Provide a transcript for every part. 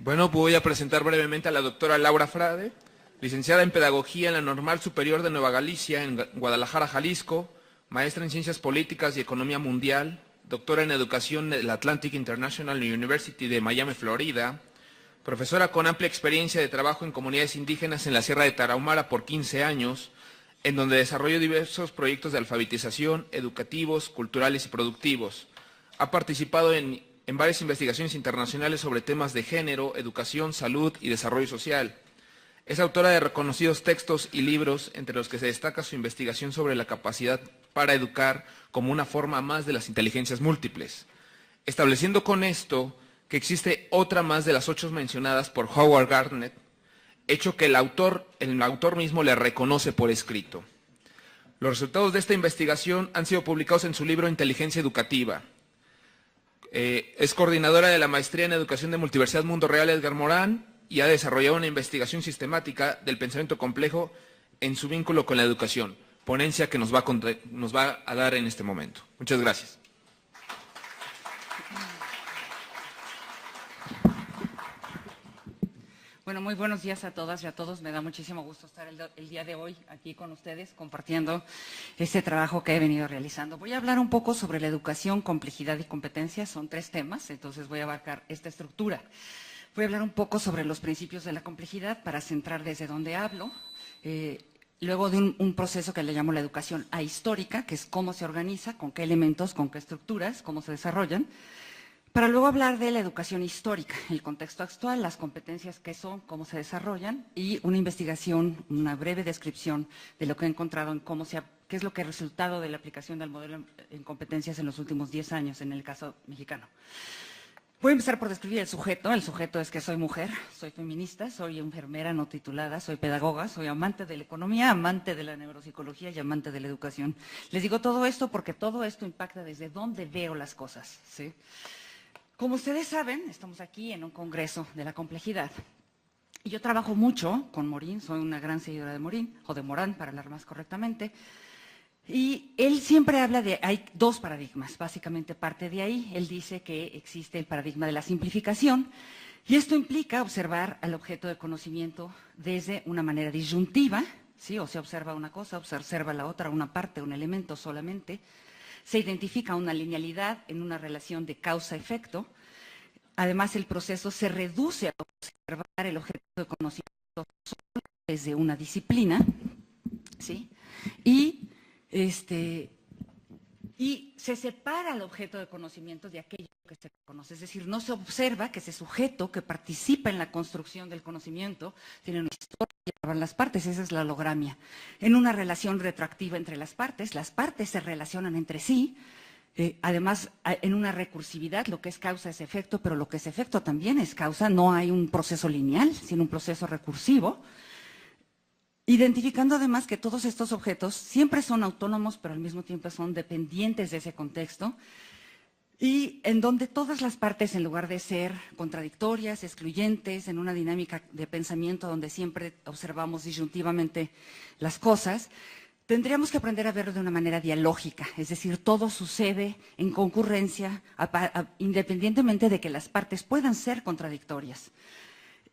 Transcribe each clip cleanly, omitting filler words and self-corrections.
Bueno, voy a presentar brevemente a la doctora Laura Frade, licenciada en Pedagogía en la Normal Superior de Nueva Galicia, en Guadalajara, Jalisco, maestra en Ciencias Políticas y Economía Mundial, doctora en Educación de la Atlantic International University de Miami, Florida, profesora con amplia experiencia de trabajo en comunidades indígenas en la Sierra de Tarahumara por 15 años, en donde desarrolló diversos proyectos de alfabetización, educativos, culturales y productivos. Ha participado en varias investigaciones internacionales sobre temas de género, educación, salud y desarrollo social. Es autora de reconocidos textos y libros, entre los que se destaca su investigación sobre la capacidad para educar como una forma más de las inteligencias múltiples, estableciendo con esto que existe otra más de las 8 mencionadas por Howard Gardner, hecho que el autor mismo le reconoce por escrito. Los resultados de esta investigación han sido publicados en su libro Inteligencia Educativa. Es coordinadora de la Maestría en Educación de Multiversidad Mundo Real Edgar Morán y ha desarrollado una investigación sistemática del pensamiento complejo en su vínculo con la educación, ponencia que nos va a dar en este momento. Muchas gracias. Bueno, muy buenos días a todas y a todos. Me da muchísimo gusto estar el día de hoy aquí con ustedes compartiendo este trabajo que he venido realizando. Voy a hablar un poco sobre la educación, complejidad y competencia. Son 3 temas, entonces voy a abarcar esta estructura. Voy a hablar un poco sobre los principios de la complejidad para centrar desde donde hablo. Luego de un proceso que le llamo la educación ahistórica, que es cómo se organiza, con qué elementos, con qué estructuras, cómo se desarrollan. Para luego hablar de la educación histórica, el contexto actual, las competencias que son, cómo se desarrollan y una investigación, una breve descripción de lo que he encontrado en qué es lo que ha resultado de la aplicación del modelo en competencias en los últimos 10 años en el caso mexicano. Voy a empezar por describir el sujeto. El sujeto es que soy mujer, soy feminista, soy enfermera no titulada, soy pedagoga, soy amante de la economía, amante de la neuropsicología y amante de la educación. Les digo todo esto porque todo esto impacta desde dónde veo las cosas, ¿sí? Como ustedes saben, estamos aquí en un congreso de la complejidad. Y yo trabajo mucho con Morín, soy una gran seguidora de Morín, o de Morán, para hablar más correctamente. Y él siempre habla hay 2 paradigmas, básicamente parte de ahí. Él dice que existe el paradigma de la simplificación, y esto implica observar al objeto de conocimiento desde una manera disyuntiva, ¿sí? O se observa una cosa, se observa la otra, una parte, un elemento solamente. Se identifica una linealidad en una relación de causa-efecto. Además, el proceso se reduce a observar el objeto de conocimiento solo desde una disciplina, ¿sí? Y se separa el objeto de conocimiento de aquello que se conoce. Es decir, no se observa que ese sujeto que participa en la construcción del conocimiento tiene una historia en las partes, esa es la hologramia. En una relación retroactiva entre las partes se relacionan entre sí, además en una recursividad, lo que es causa es efecto, pero lo que es efecto también es causa, no hay un proceso lineal, sino un proceso recursivo. Identificando además que todos estos objetos siempre son autónomos, pero al mismo tiempo son dependientes de ese contexto, y en donde todas las partes, en lugar de ser contradictorias, excluyentes, en una dinámica de pensamiento donde siempre observamos disyuntivamente las cosas, tendríamos que aprender a verlo de una manera dialógica, es decir, todo sucede en concurrencia, independientemente de que las partes puedan ser contradictorias.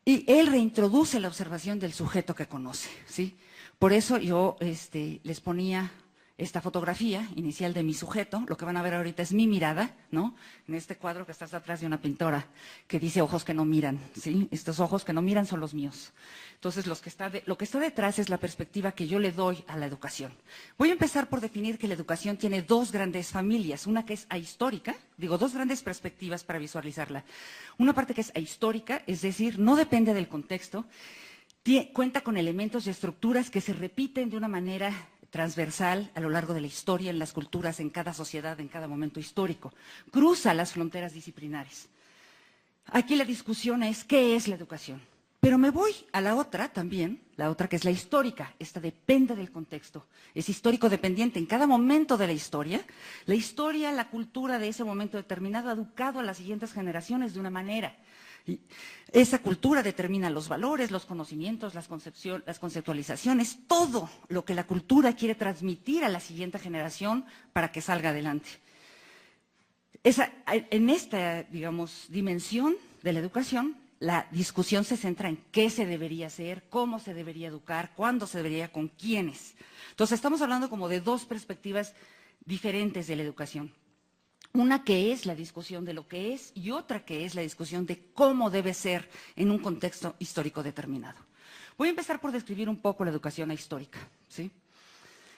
Y él reintroduce la observación del sujeto que conoce, ¿sí? Por eso yo les ponía esta fotografía inicial de mi sujeto. Lo que van a ver ahorita es mi mirada, ¿no? En este cuadro que está atrás de una pintora que dice ojos que no miran, ¿sí? Estos ojos que no miran son los míos. Entonces, lo que está detrás es la perspectiva que yo le doy a la educación. Voy a empezar por definir que la educación tiene 2 grandes familias. Una que es ahistórica, 2 grandes perspectivas para visualizarla. Una parte que es ahistórica, es decir, no depende del contexto, cuenta con elementos y estructuras que se repiten de una manera transversal a lo largo de la historia, en las culturas, en cada sociedad, en cada momento histórico. Cruza las fronteras disciplinares. Aquí la discusión es ¿qué es la educación? Pero me voy a la otra también, la otra que es la histórica. Esta depende del contexto, es histórico dependiente. En cada momento de la historia, la cultura de ese momento determinado ha educado a las siguientes generaciones de una manera. Y esa cultura determina los valores, los conocimientos, las conceptualizaciones, todo lo que la cultura quiere transmitir a la siguiente generación para que salga adelante. En esta, digamos, dimensión de la educación, la discusión se centra en qué se debería hacer, cómo se debería educar, cuándo se debería, con quiénes. Entonces, estamos hablando como de dos perspectivas diferentes de la educación. Una que es la discusión de lo que es y otra que es la discusión de cómo debe ser en un contexto histórico determinado. Voy a empezar por describir un poco la educación histórica, ¿sí?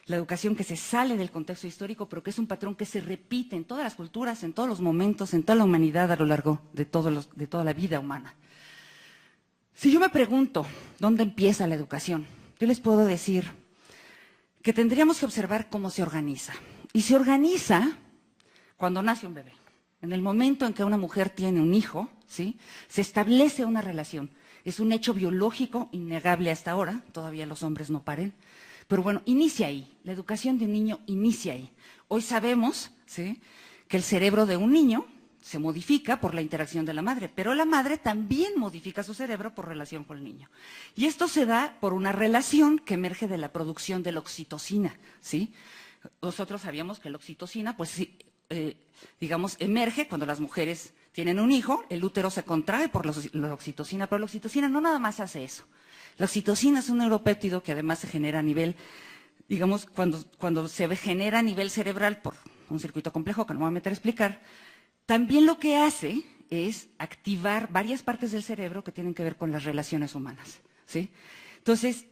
La educación que se sale del contexto histórico, pero que es un patrón que se repite en todas las culturas, en todos los momentos, en toda la humanidad a lo largo de toda la vida humana. Si yo me pregunto dónde empieza la educación, yo les puedo decir que tendríamos que observar cómo se organiza. Y se organiza cuando nace un bebé. En el momento en que una mujer tiene un hijo, ¿sí?, se establece una relación. Es un hecho biológico innegable hasta ahora, todavía los hombres no paren, pero bueno, inicia ahí. La educación de un niño inicia ahí. Hoy sabemos, ¿sí?, que el cerebro de un niño se modifica por la interacción de la madre, pero la madre también modifica su cerebro por relación con el niño. Y esto se da por una relación que emerge de la producción de la oxitocina, ¿sí? Nosotros sabíamos que la oxitocina, pues sí, digamos, emerge cuando las mujeres tienen un hijo, el útero se contrae por la oxitocina, pero la oxitocina no nada más hace eso. La oxitocina es un neuropéptido que además se genera a nivel, digamos, cuando se genera a nivel cerebral por un circuito complejo que no me voy a meter a explicar, también lo que hace es activar varias partes del cerebro que tienen que ver con las relaciones humanas, ¿sí? Entonces,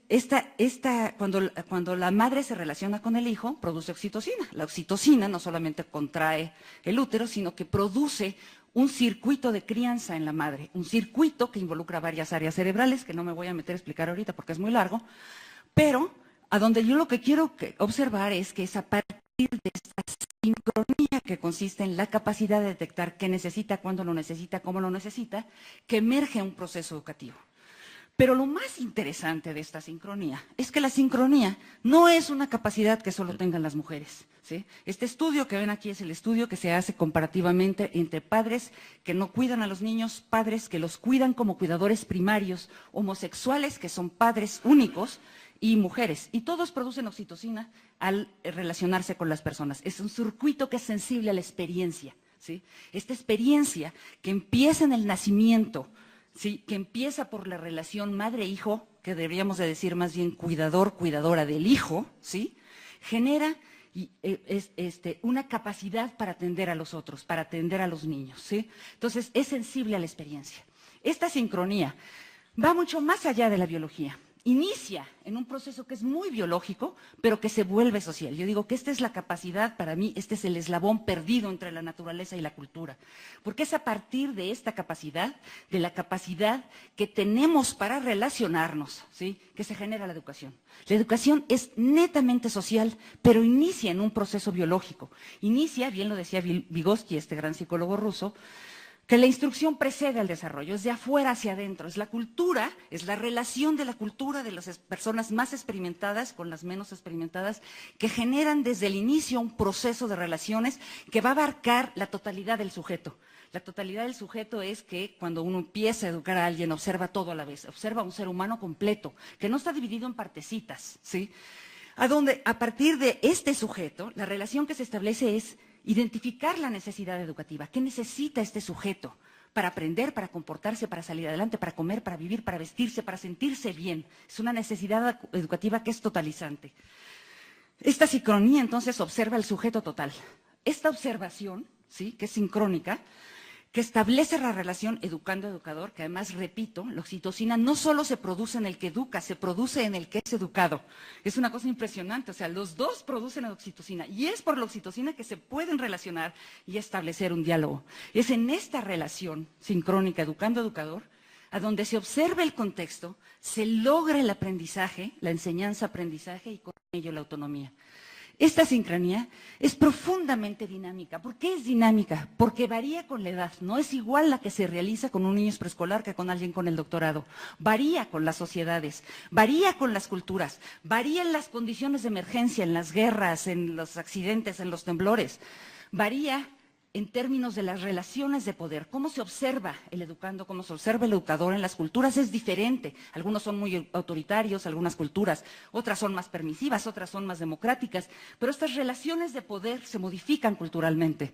cuando la madre se relaciona con el hijo, produce oxitocina. La oxitocina no solamente contrae el útero, sino que produce un circuito de crianza en la madre, un circuito que involucra varias áreas cerebrales, que no me voy a meter a explicar ahorita porque es muy largo, pero a donde yo lo que quiero observar es que es a partir de esta sincronía que consiste en la capacidad de detectar qué necesita, cuándo lo necesita, cómo lo necesita, que emerge un proceso educativo. Pero lo más interesante de esta sincronía es que la sincronía no es una capacidad que solo tengan las mujeres, ¿sí? Este estudio que ven aquí es el estudio que se hace comparativamente entre padres que no cuidan a los niños, padres que los cuidan como cuidadores primarios, homosexuales que son padres únicos y mujeres. Y todos producen oxitocina al relacionarse con las personas. Es un circuito que es sensible a la experiencia, ¿sí? Esta experiencia que empieza en el nacimiento, ¿sí?, que empieza por la relación madre-hijo, que deberíamos de decir más bien cuidador-cuidadora del hijo, ¿sí?, genera una capacidad para atender a los otros, para atender a los niños, ¿sí? Entonces, es sensible a la experiencia. Esta sincronía va mucho más allá de la biología. Inicia en un proceso que es muy biológico, pero que se vuelve social. Yo digo que esta es la capacidad, para mí, este es el eslabón perdido entre la naturaleza y la cultura. Porque es a partir de esta capacidad, de la capacidad que tenemos para relacionarnos, ¿sí?, que se genera la educación. La educación es netamente social, pero inicia en un proceso biológico. Inicia, bien lo decía Vygotsky, este gran psicólogo ruso, que la instrucción precede al desarrollo, es de afuera hacia adentro, es la cultura, es la relación de la cultura de las personas más experimentadas con las menos experimentadas, que generan desde el inicio un proceso de relaciones que va a abarcar la totalidad del sujeto. La totalidad del sujeto es que cuando uno empieza a educar a alguien, observa todo a la vez, observa a un ser humano completo, que no está dividido en partecitas, ¿sí? A partir de este sujeto, la relación que se establece es identificar la necesidad educativa. ¿Qué necesita este sujeto para aprender, para comportarse, para salir adelante, para comer, para vivir, para vestirse, para sentirse bien? Es una necesidad educativa que es totalizante. Esta sincronía, entonces, observa el sujeto total. Esta observación, ¿sí?, que es sincrónica, que establece la relación educando-educador, que además, repito, la oxitocina no solo se produce en el que educa, se produce en el que es educado. Es una cosa impresionante, o sea, los dos producen oxitocina y es por la oxitocina que se pueden relacionar y establecer un diálogo. Es en esta relación sincrónica educando-educador a donde se observa el contexto, se logra el aprendizaje, la enseñanza-aprendizaje y con ello la autonomía. Esta sincronía es profundamente dinámica. ¿Por qué es dinámica? Porque varía con la edad. No es igual la que se realiza con un niño preescolar que con alguien con el doctorado. Varía con las sociedades, varía con las culturas, varía en las condiciones de emergencia, en las guerras, en los accidentes, en los temblores. Varía en términos de las relaciones de poder. ¿Cómo se observa el educando, cómo se observa el educador en las culturas? Es diferente. Algunos son muy autoritarios, algunas culturas, otras son más permisivas, otras son más democráticas, pero estas relaciones de poder se modifican culturalmente.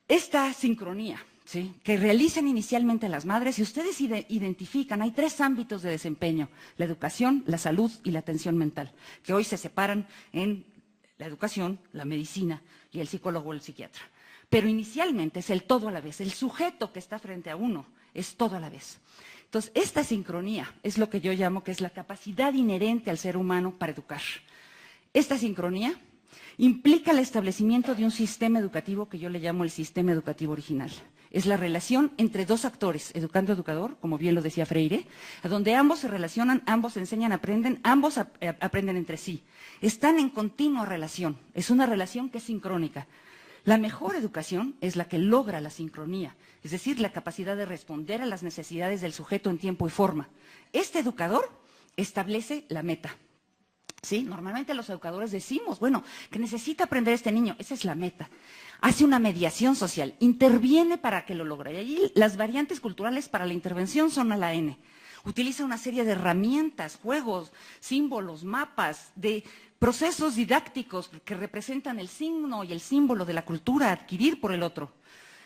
Esta sincronía ¿sí?, que realicen inicialmente las madres, y ustedes identifican, hay 3 ámbitos de desempeño: la educación, la salud y la atención mental, que hoy se separan en la educación, la medicina y el psicólogo o el psiquiatra. Pero inicialmente es el todo a la vez, el sujeto que está frente a uno es todo a la vez. Entonces, esta sincronía es lo que yo llamo que es la capacidad inherente al ser humano para educar. Esta sincronía implica el establecimiento de un sistema educativo que yo le llamo el sistema educativo original. Es la relación entre 2 actores, educando-educador, como bien lo decía Freire, a donde ambos se relacionan, ambos enseñan, aprenden, ambos aprenden entre sí. Están en continua relación, es una relación que es sincrónica. La mejor educación es la que logra la sincronía, es decir, la capacidad de responder a las necesidades del sujeto en tiempo y forma. Este educador establece la meta. Sí, normalmente los educadores decimos, bueno, que necesita aprender este niño, esa es la meta. Hace una mediación social, interviene para que lo logre. Y allí las variantes culturales para la intervención son a la N. Utiliza una serie de herramientas, juegos, símbolos, mapas, de procesos didácticos que representan el signo y el símbolo de la cultura a adquirir por el otro.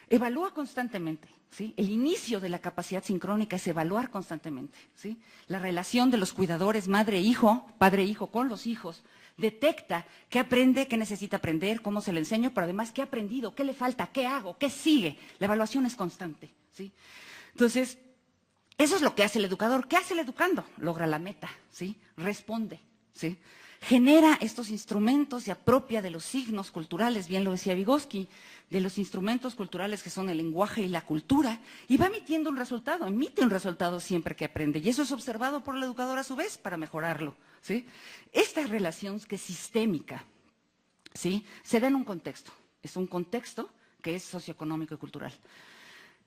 Evalúa constantemente, ¿sí? El inicio de la capacidad sincrónica es evaluar constantemente, ¿sí? La relación de los cuidadores madre-hijo, padre-hijo con los hijos, detecta qué aprende, qué necesita aprender, cómo se le enseño, pero además qué ha aprendido, qué le falta, qué hago, qué sigue. La evaluación es constante, ¿sí? Entonces, eso es lo que hace el educador. ¿Qué hace el educando? Logra la meta, ¿sí? Responde, ¿sí? Genera estos instrumentos, se apropia de los signos culturales, bien lo decía Vygotsky, de los instrumentos culturales que son el lenguaje y la cultura, y va emitiendo un resultado, emite un resultado siempre que aprende, y eso es observado por el educador a su vez para mejorarlo, ¿sí? Esta relación que es sistémica, ¿sí?, se da en un contexto, es un contexto que es socioeconómico y cultural.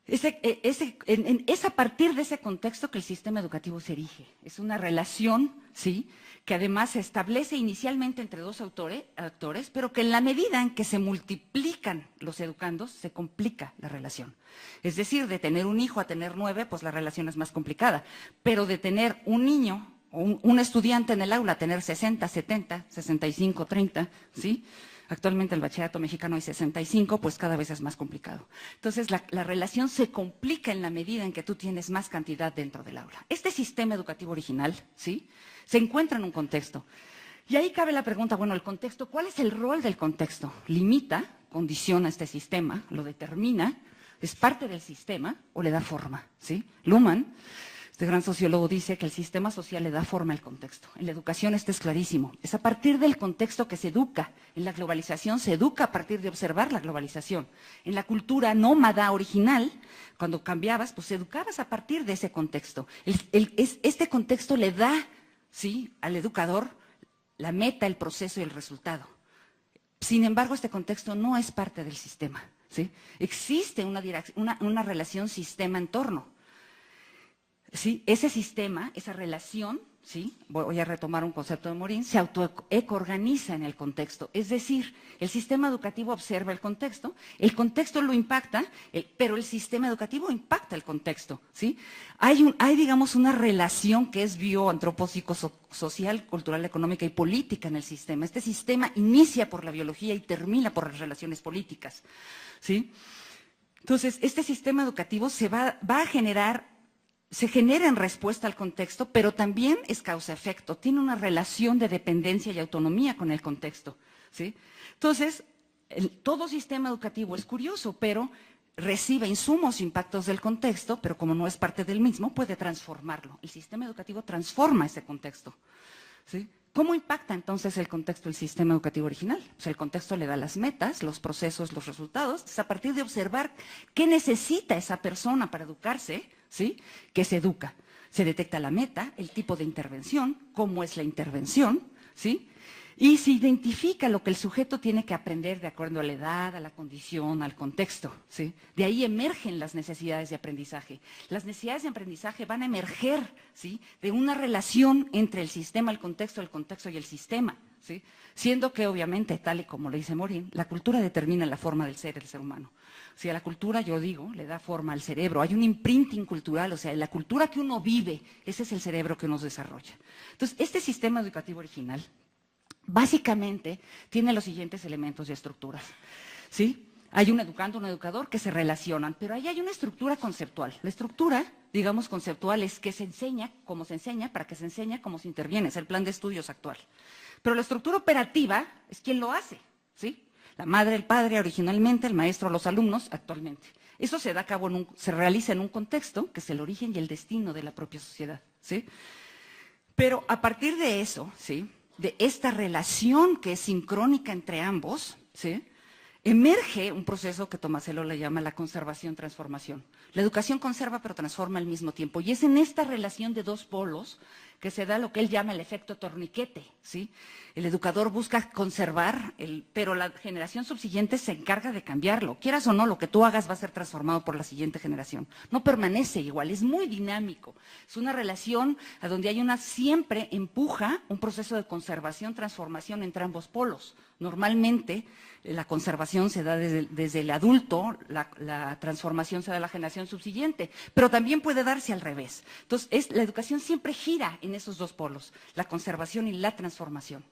Es a partir de ese contexto que el sistema educativo se erige. Es una relación, ¿sí?, que además se establece inicialmente entre 2 actores, pero que en la medida en que se multiplican los educandos, se complica la relación. Es decir, de tener un hijo a tener 9, pues la relación es más complicada. Pero de tener un niño o un estudiante en el aula a tener 60, 70, 65, 30, ¿sí?, actualmente el bachillerato mexicano hay 65, pues cada vez es más complicado. Entonces, la relación se complica en la medida en que tú tienes más cantidad dentro del aula. Este sistema educativo original, ¿sí?, se encuentra en un contexto. Y ahí cabe la pregunta, bueno, el contexto, ¿cuál es el rol del contexto? ¿Limita, condiciona este sistema, lo determina, es parte del sistema o le da forma? ¿Sí? Luhmann, este gran sociólogo, dice que el sistema social le da forma al contexto. En la educación esto es clarísimo. Es a partir del contexto que se educa. En la globalización se educa a partir de observar la globalización. En la cultura nómada original, cuando cambiabas, pues educabas a partir de ese contexto. Este contexto le da, ¿sí?, al educador la meta, el proceso y el resultado. Sin embargo, este contexto no es parte del sistema, ¿sí? Existe una relación sistema-entorno. ¿Sí? Ese sistema, esa relación, ¿sí?, voy a retomar un concepto de Morin, se autoecoorganiza en el contexto. Es decir, el sistema educativo observa el contexto lo impacta, pero el sistema educativo impacta el contexto, ¿sí? Hay digamos, una relación que es bioantropopsicosocial, cultural, económica y política en el sistema. Este sistema inicia por la biología y termina por las relaciones políticas, ¿sí? Entonces, este sistema educativo se genera en respuesta al contexto, pero también es causa-efecto, tiene una relación de dependencia y autonomía con el contexto, ¿sí? Entonces, todo sistema educativo es curioso, pero recibe insumos, impactos del contexto, pero como no es parte del mismo, puede transformarlo. El sistema educativo transforma ese contexto, ¿sí? ¿Cómo impacta entonces el contexto el sistema educativo original? Pues el contexto le da las metas, los procesos, los resultados. Es a partir de observar qué necesita esa persona para educarse, ¿sí?, que se educa. Se detecta la meta, el tipo de intervención, cómo es la intervención, ¿sí?, y se identifica lo que el sujeto tiene que aprender de acuerdo a la edad, a la condición, al contexto, ¿sí? De ahí emergen las necesidades de aprendizaje. Las necesidades de aprendizaje van a emerger, ¿sí?, de una relación entre el sistema, el contexto y el sistema, ¿sí?, siendo que obviamente, tal y como le dice Morin, la cultura determina la forma del ser humano. O sea, la cultura, yo digo, le da forma al cerebro. Hay un imprinting cultural, o sea, la cultura que uno vive, ese es el cerebro que uno desarrolla. Entonces, este sistema educativo original básicamente tiene los siguientes elementos y estructuras, ¿sí? hay un educando, un educador que se relacionan, pero ahí hay una estructura conceptual. La estructura, digamos, conceptual es que se enseña, cómo se enseña, para que se enseña, cómo se interviene, es el plan de estudios actual. Pero la estructura operativa es quien lo hace, ¿sí? La madre, el padre, originalmente, el maestro, los alumnos, actualmente. Eso se da a cabo, se realiza en un contexto que es el origen y el destino de la propia sociedad, ¿sí? Pero a partir de eso, ¿sí?, de esta relación que es sincrónica entre ambos, ¿sí?, emerge un proceso que Tomasello le llama la conservación-transformación. La educación conserva pero transforma al mismo tiempo. Y es en esta relación de dos polos que se da lo que él llama el efecto torniquete, ¿sí? El educador busca conservar, pero la generación subsiguiente se encarga de cambiarlo. Quieras o no, lo que tú hagas va a ser transformado por la siguiente generación. No permanece igual, es muy dinámico. Es una relación a donde hay siempre empuja un proceso de conservación, transformación entre ambos polos. Normalmente la conservación se da desde el adulto, la transformación se da a la generación subsiguiente, pero también puede darse al revés. Entonces, la educación siempre gira en esos dos polos, la conservación y la transformación.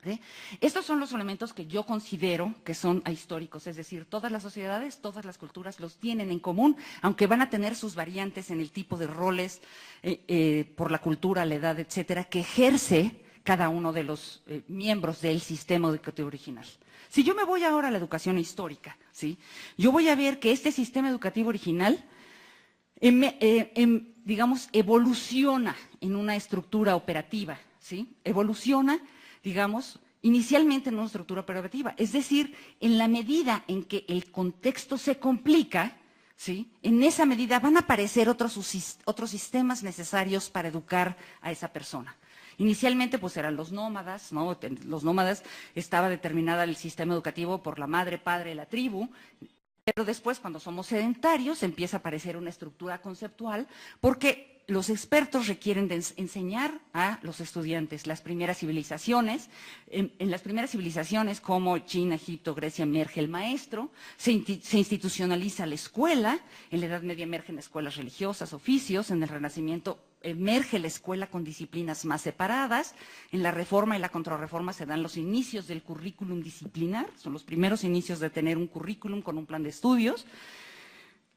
¿Sí? Estos son los elementos que yo considero que son ahistóricos, es decir, todas las sociedades, todas las culturas los tienen en común, aunque van a tener sus variantes en el tipo de roles, por la cultura, la edad, etcétera, que ejerce cada uno de los miembros del sistema educativo original. Si yo me voy ahora a la educación histórica, ¿sí?, yo voy a ver que este sistema educativo original, digamos, evoluciona en una estructura operativa, ¿sí? Evoluciona, digamos, inicialmente en una estructura operativa, es decir, en la medida en que el contexto se complica, ¿sí?, en esa medida van a aparecer otros sistemas necesarios para educar a esa persona. Inicialmente, pues eran los nómadas, ¿no? Los nómadas estaba determinada el sistema educativo por la madre, padre, la tribu, pero después, cuando somos sedentarios, empieza a aparecer una estructura conceptual, porque los expertos requieren de enseñar a los estudiantes las primeras civilizaciones. En las primeras civilizaciones, como China, Egipto, Grecia, emerge el maestro, se institucionaliza la escuela, en la Edad Media emergen escuelas religiosas, oficios, en el Renacimiento emerge la escuela con disciplinas más separadas, en la Reforma y la Contrarreforma se dan los inicios del currículum disciplinar, son los primeros inicios de tener un currículum con un plan de estudios.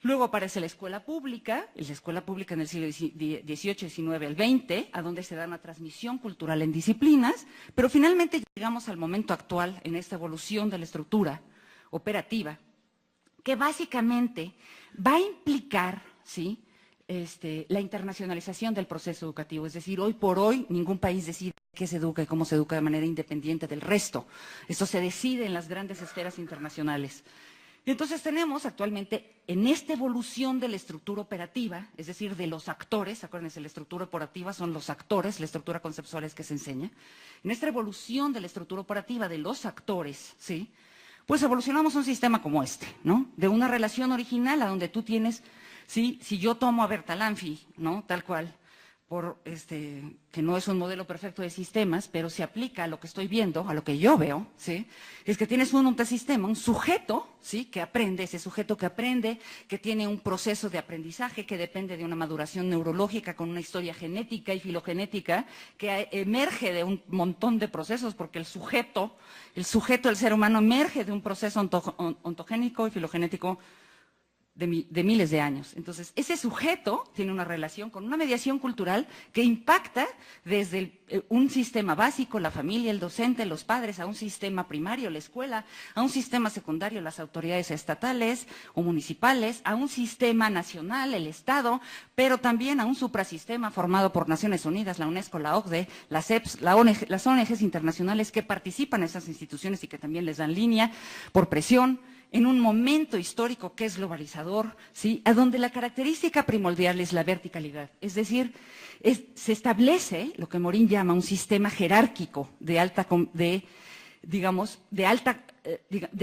Luego aparece la escuela pública en el siglo XVIII, XIX, el XX, a donde se da una transmisión cultural en disciplinas, pero finalmente llegamos al momento actual en esta evolución de la estructura operativa, que básicamente va a implicar, ¿sí?, la internacionalización del proceso educativo. Es decir, hoy por hoy ningún país decide qué se educa y cómo se educa de manera independiente del resto. Esto se decide en las grandes esferas internacionales. Y entonces tenemos actualmente en esta evolución de la estructura operativa, es decir, de los actores, acuérdense, la estructura operativa son los actores, la estructura conceptual es que se enseña. En esta evolución de la estructura operativa de los actores, ¿sí?, pues evolucionamos un sistema como este, ¿no? De una relación original a donde tú tienes, ¿sí?, si yo tomo a Bertalanffy, ¿no?, tal cual, que no es un modelo perfecto de sistemas, pero se aplica a lo que estoy viendo, a lo que yo veo, ¿sí?, es que tienes un sistema, un sujeto, ¿sí?, que aprende, ese sujeto que aprende, que tiene un proceso de aprendizaje que depende de una maduración neurológica con una historia genética y filogenética que emerge de un montón de procesos, porque el sujeto, el ser humano emerge de un proceso ontogénico y filogenético de miles de años. Entonces, ese sujeto tiene una relación con una mediación cultural que impacta desde un sistema básico, la familia, el docente, los padres, a un sistema primario, la escuela, a un sistema secundario, las autoridades estatales o municipales, a un sistema nacional, el Estado, pero también a un suprasistema formado por Naciones Unidas, la UNESCO, la OCDE, las CEPS, las ONGs internacionales que participan en esas instituciones y que también les dan línea por presión, en un momento histórico que es globalizador, ¿sí?, a donde la característica primordial es la verticalidad. Es decir, se establece lo que Morin llama un sistema jerárquico de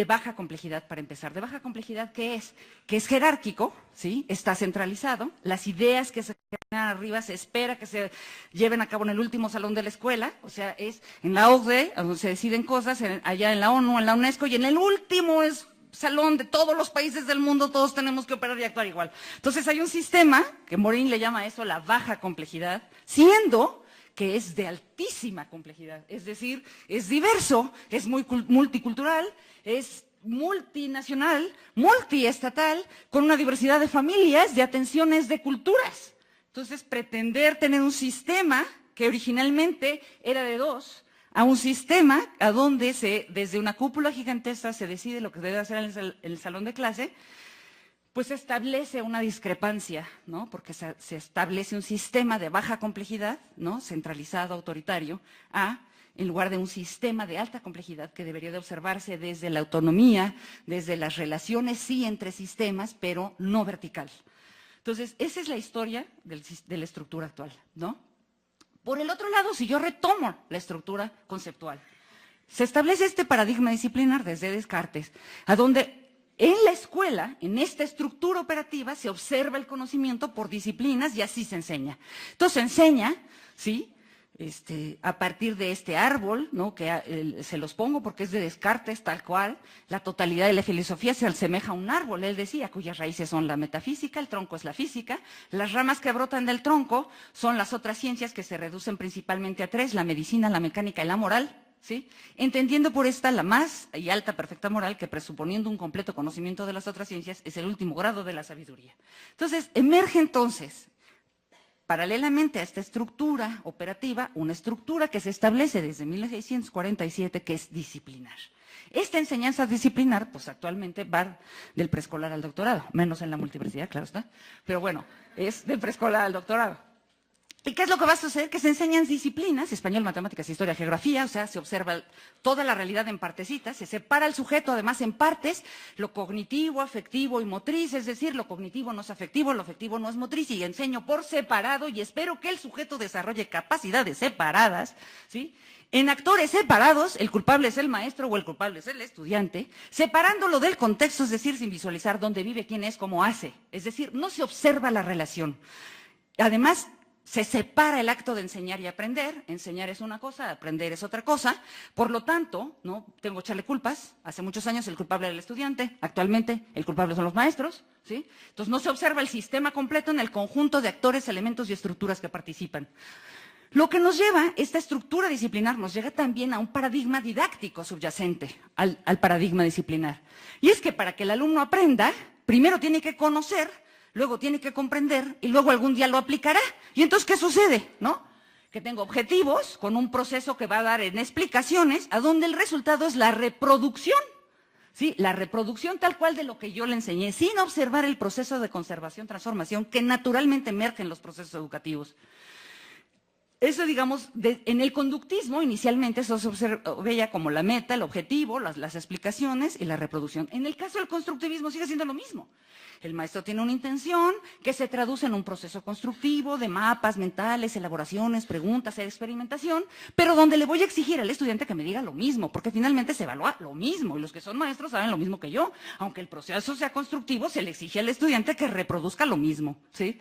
baja complejidad, para empezar. ¿De baja complejidad qué es? Que es jerárquico, ¿sí?, está centralizado, las ideas que se generan arriba se espera que se lleven a cabo en el último salón de la escuela, o sea, es en la OCDE, donde se deciden cosas, allá en la ONU, en la UNESCO, y en el último salón de todos los países del mundo, todos tenemos que operar y actuar igual. Entonces hay un sistema, que Morin le llama a eso la baja complejidad, siendo que es de altísima complejidad, es decir, es diverso, es muy multicultural, es multinacional, multiestatal, con una diversidad de familias, de atenciones, de culturas. Entonces, pretender tener un sistema que originalmente era de dos, a un sistema a donde desde una cúpula gigantesca se decide lo que debe hacer en el salón de clase, pues se establece una discrepancia, ¿no? Porque se establece un sistema de baja complejidad, ¿no? Centralizado, autoritario, en lugar de un sistema de alta complejidad que debería de observarse desde la autonomía, desde las relaciones, sí, entre sistemas, pero no vertical. Entonces, esa es la historia de la estructura actual, ¿no? Por el otro lado, si yo retomo la estructura conceptual, se establece este paradigma disciplinar desde Descartes, a donde en la escuela, en esta estructura operativa, se observa el conocimiento por disciplinas y así se enseña. Entonces, se enseña, ¿sí?, a partir de este árbol, ¿no?, que se los pongo porque es de Descartes, tal cual, la totalidad de la filosofía se asemeja a un árbol, él decía, cuyas raíces son la metafísica, el tronco es la física, las ramas que brotan del tronco son las otras ciencias que se reducen principalmente a tres, la medicina, la mecánica y la moral, ¿sí? Entendiendo por esta la más y alta perfecta moral que, presuponiendo un completo conocimiento de las otras ciencias, es el último grado de la sabiduría. Entonces, emerge entonces, paralelamente a esta estructura operativa, una estructura que se establece desde 1647, que es disciplinar. Esta enseñanza disciplinar, pues actualmente va del preescolar al doctorado, menos en la multiversidad, claro está, pero bueno, es del preescolar al doctorado. ¿Y qué es lo que va a suceder? Que se enseñan disciplinas, español, matemáticas, historia, geografía, o sea, se observa toda la realidad en partecitas, se separa el sujeto además en partes, lo cognitivo, afectivo y motriz, es decir, lo cognitivo no es afectivo, lo afectivo no es motriz, y enseño por separado y espero que el sujeto desarrolle capacidades separadas, ¿sí? En actores separados, el culpable es el maestro o el culpable es el estudiante, separándolo del contexto, es decir, sin visualizar dónde vive, quién es, cómo hace, es decir, no se observa la relación. Además, se separa el acto de enseñar y aprender. Enseñar es una cosa, aprender es otra cosa. Por lo tanto, no tengo que echarle culpas. Hace muchos años el culpable era el estudiante, actualmente el culpable son los maestros, ¿sí? Entonces no se observa el sistema completo en el conjunto de actores, elementos y estructuras que participan. Lo que nos lleva, esta estructura disciplinar, nos llega también a un paradigma didáctico subyacente al paradigma disciplinar. Y es que para que el alumno aprenda, primero tiene que conocer, luego tiene que comprender y luego algún día lo aplicará. ¿Y entonces qué sucede? ¿No? Que tengo objetivos con un proceso que va a dar en explicaciones, a donde el resultado es la reproducción. ¿Sí? La reproducción tal cual de lo que yo le enseñé, sin observar el proceso de conservación, transformación, que naturalmente emerge en los procesos educativos. Eso, digamos, en el conductismo, inicialmente eso se veía como la meta, el objetivo, las explicaciones y la reproducción. En el caso del constructivismo sigue siendo lo mismo. El maestro tiene una intención que se traduce en un proceso constructivo de mapas mentales, elaboraciones, preguntas, experimentación, pero donde le voy a exigir al estudiante que me diga lo mismo, porque finalmente se evalúa lo mismo, y los que son maestros saben lo mismo que yo. Aunque el proceso sea constructivo, se le exige al estudiante que reproduzca lo mismo, ¿sí?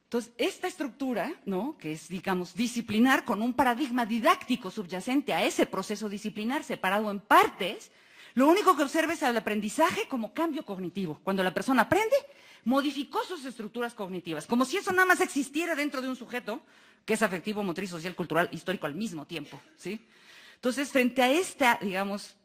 Entonces, esta estructura, ¿no?, que es, digamos, disciplinar con un paradigma didáctico subyacente a ese proceso disciplinar separado en partes, lo único que observa es el aprendizaje como cambio cognitivo. Cuando la persona aprende, modificó sus estructuras cognitivas, como si eso nada más existiera dentro de un sujeto que es afectivo, motriz, social, cultural, histórico al mismo tiempo, ¿sí? Entonces, frente a esta, digamos,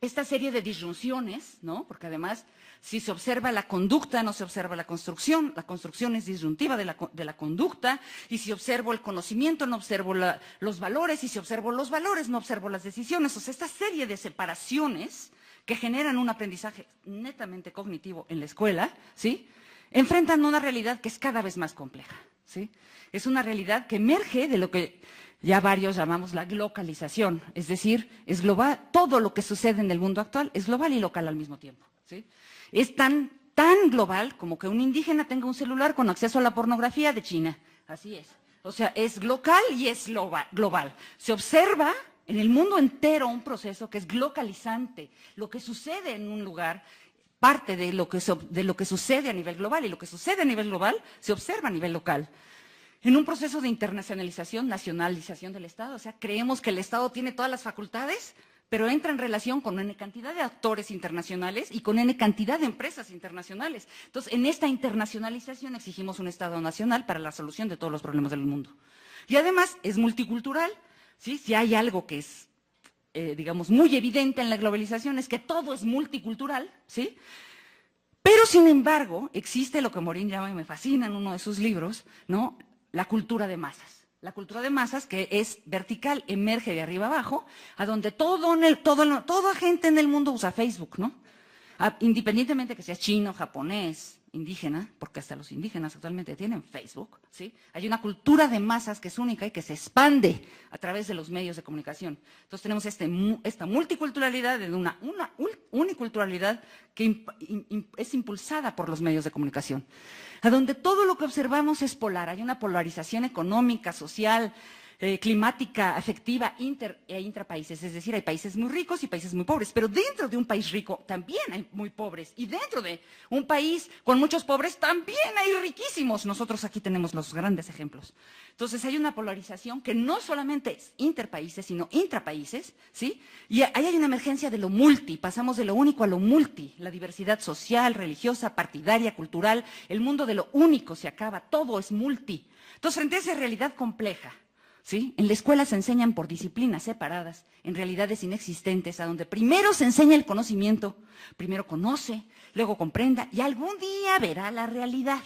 esta serie de disyunciones, ¿no?, porque además, si se observa la conducta, no se observa la construcción es disyuntiva de la conducta, y si observo el conocimiento, no observo los valores, y si observo los valores, no observo las decisiones. O sea, esta serie de separaciones que generan un aprendizaje netamente cognitivo en la escuela, ¿sí?, enfrentan una realidad que es cada vez más compleja, ¿sí? Es una realidad que emerge de lo que ya varios llamamos la globalización, es decir, es global, todo lo que sucede en el mundo actual es global y local al mismo tiempo, ¿sí? Es tan global como que un indígena tenga un celular con acceso a la pornografía de China, así es. O sea, es local y es global. Se observa en el mundo entero un proceso que es globalizante. Lo que sucede en un lugar parte de lo que sucede a nivel global, y lo que sucede a nivel global se observa a nivel local. En un proceso de internacionalización, nacionalización del Estado, o sea, creemos que el Estado tiene todas las facultades, pero entra en relación con N cantidad de actores internacionales y con N cantidad de empresas internacionales. Entonces, en esta internacionalización exigimos un Estado nacional para la solución de todos los problemas del mundo. Y además es multicultural, ¿sí? Si hay algo que es digamos, muy evidente en la globalización es que todo es multicultural, ¿sí? Pero, sin embargo, existe lo que Morín llama, y me fascina en uno de sus libros, ¿no? La cultura de masas. La cultura de masas que es vertical, emerge de arriba abajo, a donde toda gente en el mundo usa Facebook, ¿no? Independientemente que sea chino, japonés, indígena, porque hasta los indígenas actualmente tienen Facebook, ¿sí? Hay una cultura de masas que es única y que se expande a través de los medios de comunicación. Entonces tenemos esta multiculturalidad de una uniculturalidad que es impulsada por los medios de comunicación, a donde todo lo que observamos es polar. Hay una polarización económica, social, climática, afectiva, intrapaíses, es decir, hay países muy ricos y países muy pobres, pero dentro de un país rico también hay muy pobres, y dentro de un país con muchos pobres también hay riquísimos. Nosotros aquí tenemos los grandes ejemplos. Entonces hay una polarización que no solamente es interpaíses, sino intrapaíses, ¿sí? Y ahí hay una emergencia de lo multi, pasamos de lo único a lo multi, la diversidad social, religiosa, partidaria, cultural, el mundo de lo único se acaba, todo es multi. Entonces, frente a esa realidad compleja, ¿sí? En la escuela se enseñan por disciplinas separadas, en realidades inexistentes, a donde primero se enseña el conocimiento, primero conoce, luego comprenda y algún día verá la realidad,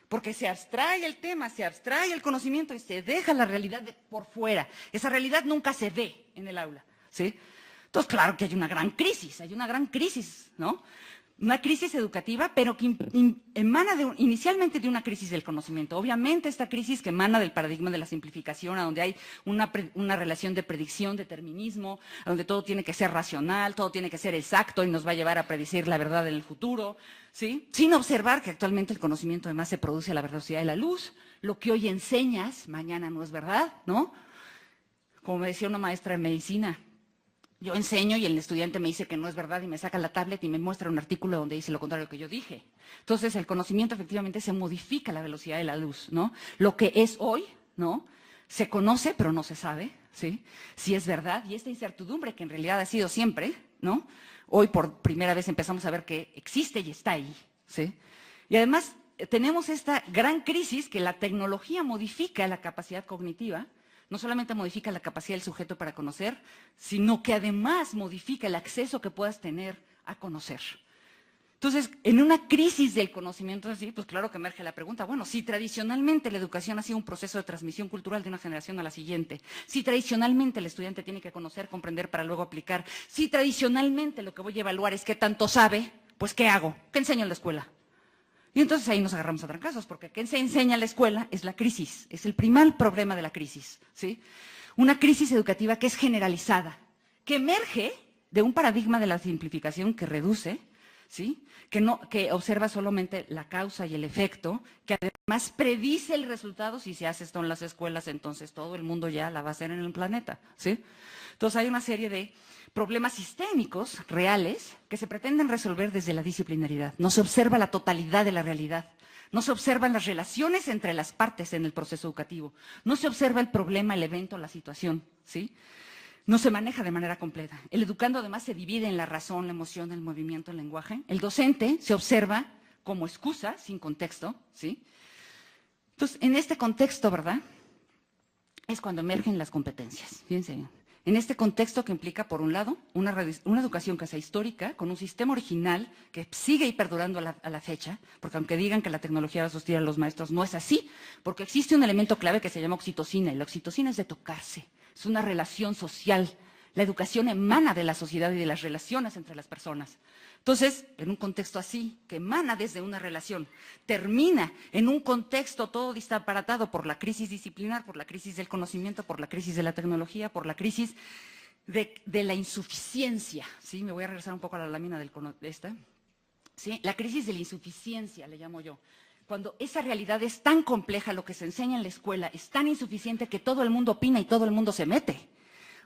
porque se abstrae el tema, se abstrae el conocimiento y se deja la realidad por fuera. Esa realidad nunca se ve en el aula, ¿sí? Entonces, claro que hay una gran crisis, ¿no? Una crisis educativa, pero que emana inicialmente de una crisis del conocimiento. Obviamente esta crisis que emana del paradigma de la simplificación, a donde hay una relación de predicción, determinismo, a donde todo tiene que ser racional, todo tiene que ser exacto y nos va a llevar a predecir la verdad en el futuro, ¿sí? Sin observar que actualmente el conocimiento además se produce a la velocidad de la luz. Lo que hoy enseñas, mañana no es verdad, ¿no? Como me decía una maestra de medicina, yo enseño y el estudiante me dice que no es verdad y me saca la tablet y me muestra un artículo donde dice lo contrario que yo dije. Entonces, el conocimiento efectivamente se modifica a la velocidad de la luz, ¿no? Lo que es hoy, ¿no? Se conoce, pero no se sabe, ¿sí? Si es verdad. Y esta incertidumbre que en realidad ha sido siempre, ¿no? Hoy por primera vez empezamos a ver que existe y está ahí, ¿sí? Y además tenemos esta gran crisis que la tecnología modifica la capacidad cognitiva. No solamente modifica la capacidad del sujeto para conocer, sino que además modifica el acceso que puedas tener a conocer. Entonces, en una crisis del conocimiento así, pues claro que emerge la pregunta, bueno, si tradicionalmente la educación ha sido un proceso de transmisión cultural de una generación a la siguiente, si tradicionalmente el estudiante tiene que conocer, comprender para luego aplicar, si tradicionalmente lo que voy a evaluar es qué tanto sabe, pues ¿qué hago? ¿Qué enseño en la escuela? Y entonces ahí nos agarramos a trancazos, porque ¿qué se enseña en la escuela? Es la crisis, es el primer problema de la crisis, ¿sí? Una crisis educativa que es generalizada, que emerge de un paradigma de la simplificación que reduce, ¿sí? Que observa solamente la causa y el efecto, que además predice el resultado. Si se hace esto en las escuelas, entonces todo el mundo ya la va a hacer en el planeta, ¿sí? Entonces hay una serie de problemas sistémicos reales que se pretenden resolver desde la disciplinaridad. No se observa la totalidad de la realidad, no se observan las relaciones entre las partes en el proceso educativo, no se observa el problema, el evento, la situación, ¿sí? No se maneja de manera completa. El educando además se divide en la razón, la emoción, el movimiento, el lenguaje. El docente se observa como excusa, sin contexto, ¿sí? Entonces, en este contexto, ¿verdad?, es cuando emergen las competencias. Fíjense bien. En este contexto que implica, por un lado, una educación que sea histórica, con un sistema original que sigue y perdurando a la fecha, porque aunque digan que la tecnología va a sustituir a los maestros, no es así, porque existe un elemento clave que se llama oxitocina, y la oxitocina es de tocarse, es una relación social. La educación emana de la sociedad y de las relaciones entre las personas. Entonces, en un contexto así, que emana desde una relación, termina en un contexto todo disparatado por la crisis disciplinar, por la crisis del conocimiento, por la crisis de la tecnología, por la crisis de la insuficiencia, ¿sí? Me voy a regresar un poco a la lámina de esta, ¿sí? La crisis de la insuficiencia, le llamo yo. Cuando esa realidad es tan compleja, lo que se enseña en la escuela es tan insuficiente que todo el mundo opina y todo el mundo se mete.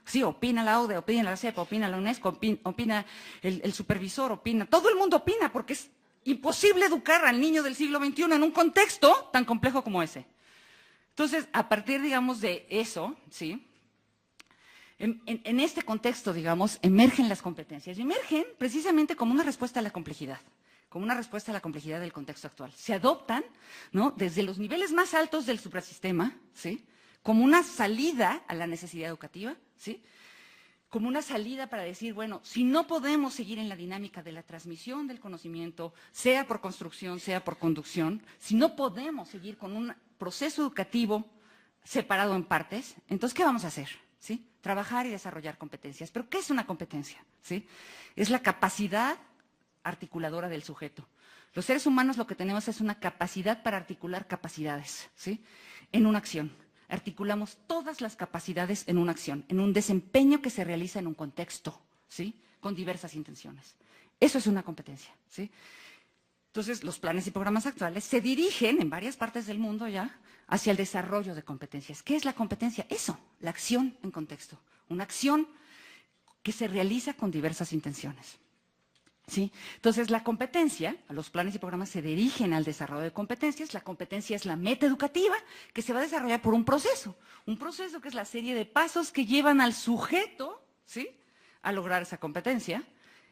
Sí, opina la ODE, opina la CEP, opina la UNESCO, opina el supervisor, opina. Todo el mundo opina porque es imposible educar al niño del siglo XXI en un contexto tan complejo como ese. Entonces, a partir, digamos, de eso, ¿sí? En este contexto, digamos, emergen las competencias. Y emergen precisamente como una respuesta a la complejidad, como una respuesta a la complejidad del contexto actual. Se adoptan, ¿no?, desde los niveles más altos del suprasistema, ¿sí?, como una salida a la necesidad educativa, ¿sí?, como una salida para decir, bueno, si no podemos seguir en la dinámica de la transmisión del conocimiento, sea por construcción, sea por conducción, si no podemos seguir con un proceso educativo separado en partes, entonces, ¿qué vamos a hacer? ¿Sí? Trabajar y desarrollar competencias. ¿Pero qué es una competencia? ¿Sí? Es la capacidad articuladora del sujeto. Los seres humanos lo que tenemos es una capacidad para articular capacidades, ¿sí? En una acción. Articulamos todas las capacidades en una acción, en un desempeño que se realiza en un contexto, ¿sí? Con diversas intenciones. Eso es una competencia, ¿sí? Entonces, los planes y programas actuales se dirigen en varias partes del mundo ya hacia el desarrollo de competencias. ¿Qué es la competencia? Eso, la acción en contexto. Una acción que se realiza con diversas intenciones. ¿Sí? Entonces, la competencia, los planes y programas se dirigen al desarrollo de competencias. La competencia es la meta educativa que se va a desarrollar por un proceso que es la serie de pasos que llevan al sujeto, ¿sí?, a lograr esa competencia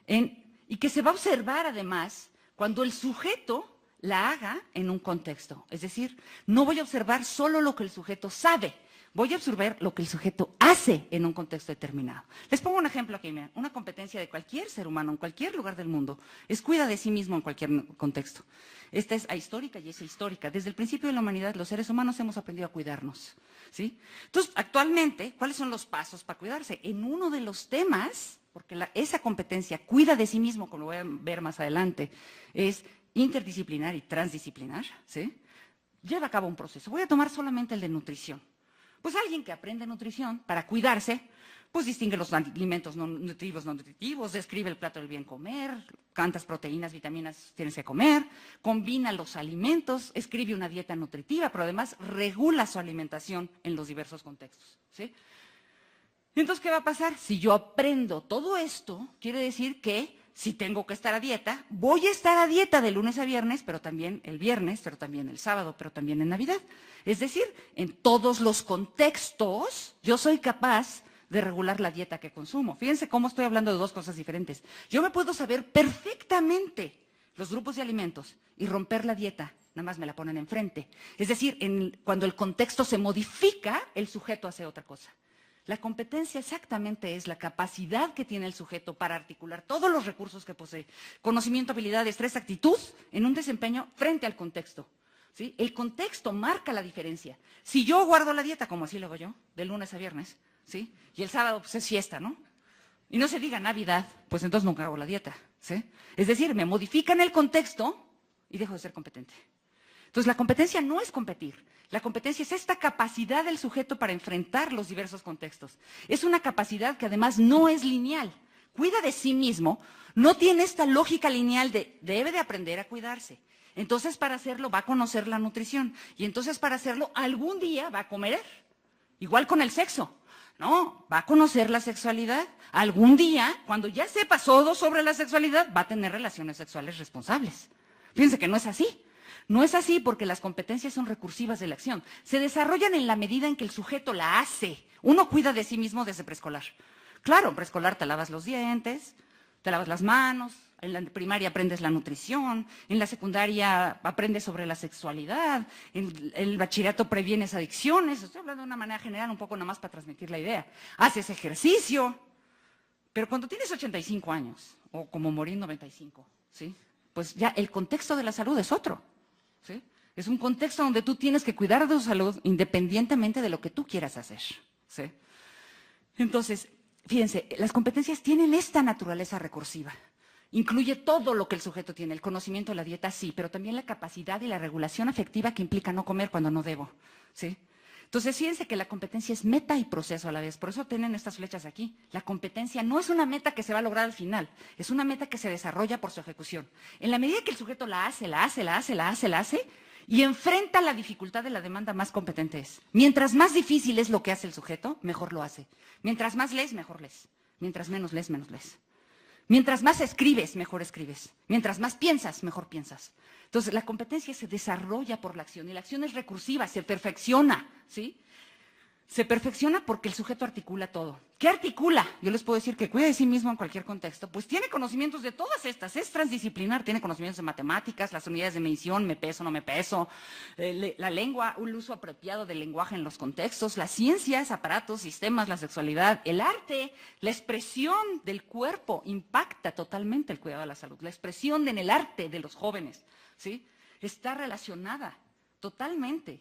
y que se va a observar además cuando el sujeto la haga en un contexto. Es decir, no voy a observar solo lo que el sujeto sabe, voy a observar lo que el sujeto hace en un contexto determinado. Les pongo un ejemplo aquí, miren. Una competencia de cualquier ser humano en cualquier lugar del mundo es cuida de sí mismo en cualquier contexto. Esta es ahistórica y es histórica. Desde el principio de la humanidad, los seres humanos hemos aprendido a cuidarnos, ¿sí? Entonces, actualmente, ¿cuáles son los pasos para cuidarse? En uno de los temas, porque esa competencia cuida de sí mismo, como lo voy a ver más adelante, es interdisciplinar y transdisciplinar, ¿sí? Lleva a cabo un proceso. Voy a tomar solamente el de nutrición. Pues alguien que aprende nutrición para cuidarse, pues distingue los alimentos no nutritivos, describe el plato del bien comer, cuántas proteínas, vitaminas tienes que comer, combina los alimentos, escribe una dieta nutritiva, pero además regula su alimentación en los diversos contextos, ¿sí? Entonces, ¿qué va a pasar? Si yo aprendo todo esto, quiere decir que si tengo que estar a dieta, voy a estar a dieta de lunes a viernes, pero también el viernes, pero también el sábado, pero también en Navidad. Es decir, en todos los contextos yo soy capaz de regular la dieta que consumo. Fíjense cómo estoy hablando de dos cosas diferentes. Yo me puedo saber perfectamente los grupos de alimentos y romper la dieta, nada más me la ponen enfrente. Es decir, cuando el contexto se modifica, el sujeto hace otra cosa. La competencia exactamente es la capacidad que tiene el sujeto para articular todos los recursos que posee. Conocimiento, habilidad, destreza, actitud en un desempeño frente al contexto, ¿sí? El contexto marca la diferencia. Si yo guardo la dieta, como así lo hago yo, de lunes a viernes, ¿sí? Y el sábado pues es fiesta, ¿no? Y no se diga Navidad, pues entonces nunca hago la dieta, ¿sí? Es decir, me modifican el contexto y dejo de ser competente. Entonces, la competencia no es competir. La competencia es esta capacidad del sujeto para enfrentar los diversos contextos. Es una capacidad que además no es lineal. Cuida de sí mismo, no tiene esta lógica lineal de debe de aprender a cuidarse. Entonces, para hacerlo va a conocer la nutrición. Y entonces, para hacerlo, algún día va a comer. Igual con el sexo. No, va a conocer la sexualidad. Algún día, cuando ya sepa todo sobre la sexualidad, va a tener relaciones sexuales responsables. Fíjense que no es así. No es así porque las competencias son recursivas de la acción. Se desarrollan en la medida en que el sujeto la hace. Uno cuida de sí mismo desde preescolar. Claro, en preescolar te lavas los dientes, te lavas las manos, en la primaria aprendes la nutrición, en la secundaria aprendes sobre la sexualidad, en el bachillerato previenes adicciones. Estoy hablando de una manera general, un poco nada más para transmitir la idea. Haces ejercicio, pero cuando tienes 85 años, o como morir 95, ¿sí? Pues ya el contexto de la salud es otro. ¿Sí? Es un contexto donde tú tienes que cuidar de tu salud independientemente de lo que tú quieras hacer, ¿sí? Entonces, fíjense, las competencias tienen esta naturaleza recursiva. Incluye todo lo que el sujeto tiene, el conocimiento de la dieta, sí, pero también la capacidad y la regulación afectiva que implica no comer cuando no debo, ¿sí? Entonces, fíjense que la competencia es meta y proceso a la vez. Por eso tienen estas flechas aquí. La competencia no es una meta que se va a lograr al final. Es una meta que se desarrolla por su ejecución. En la medida que el sujeto la hace, y enfrenta la dificultad de la demanda, más competente es. Mientras más difícil es lo que hace el sujeto, mejor lo hace. Mientras más lees, mejor lees. Mientras menos lees, menos lees. Mientras más escribes, mejor escribes. Mientras más piensas, mejor piensas. Entonces, la competencia se desarrolla por la acción y la acción es recursiva, se perfecciona, ¿sí? Se perfecciona porque el sujeto articula todo. ¿Qué articula? Yo les puedo decir que cuida de sí mismo en cualquier contexto. Pues tiene conocimientos de todas estas, es transdisciplinar, tiene conocimientos de matemáticas, las unidades de medición, me peso, no me peso, la lengua, un uso apropiado del lenguaje en los contextos, las ciencias, aparatos, sistemas, la sexualidad, el arte, la expresión del cuerpo impacta totalmente el cuidado de la salud. La expresión en el arte de los jóvenes, ¿sí? Está relacionada totalmente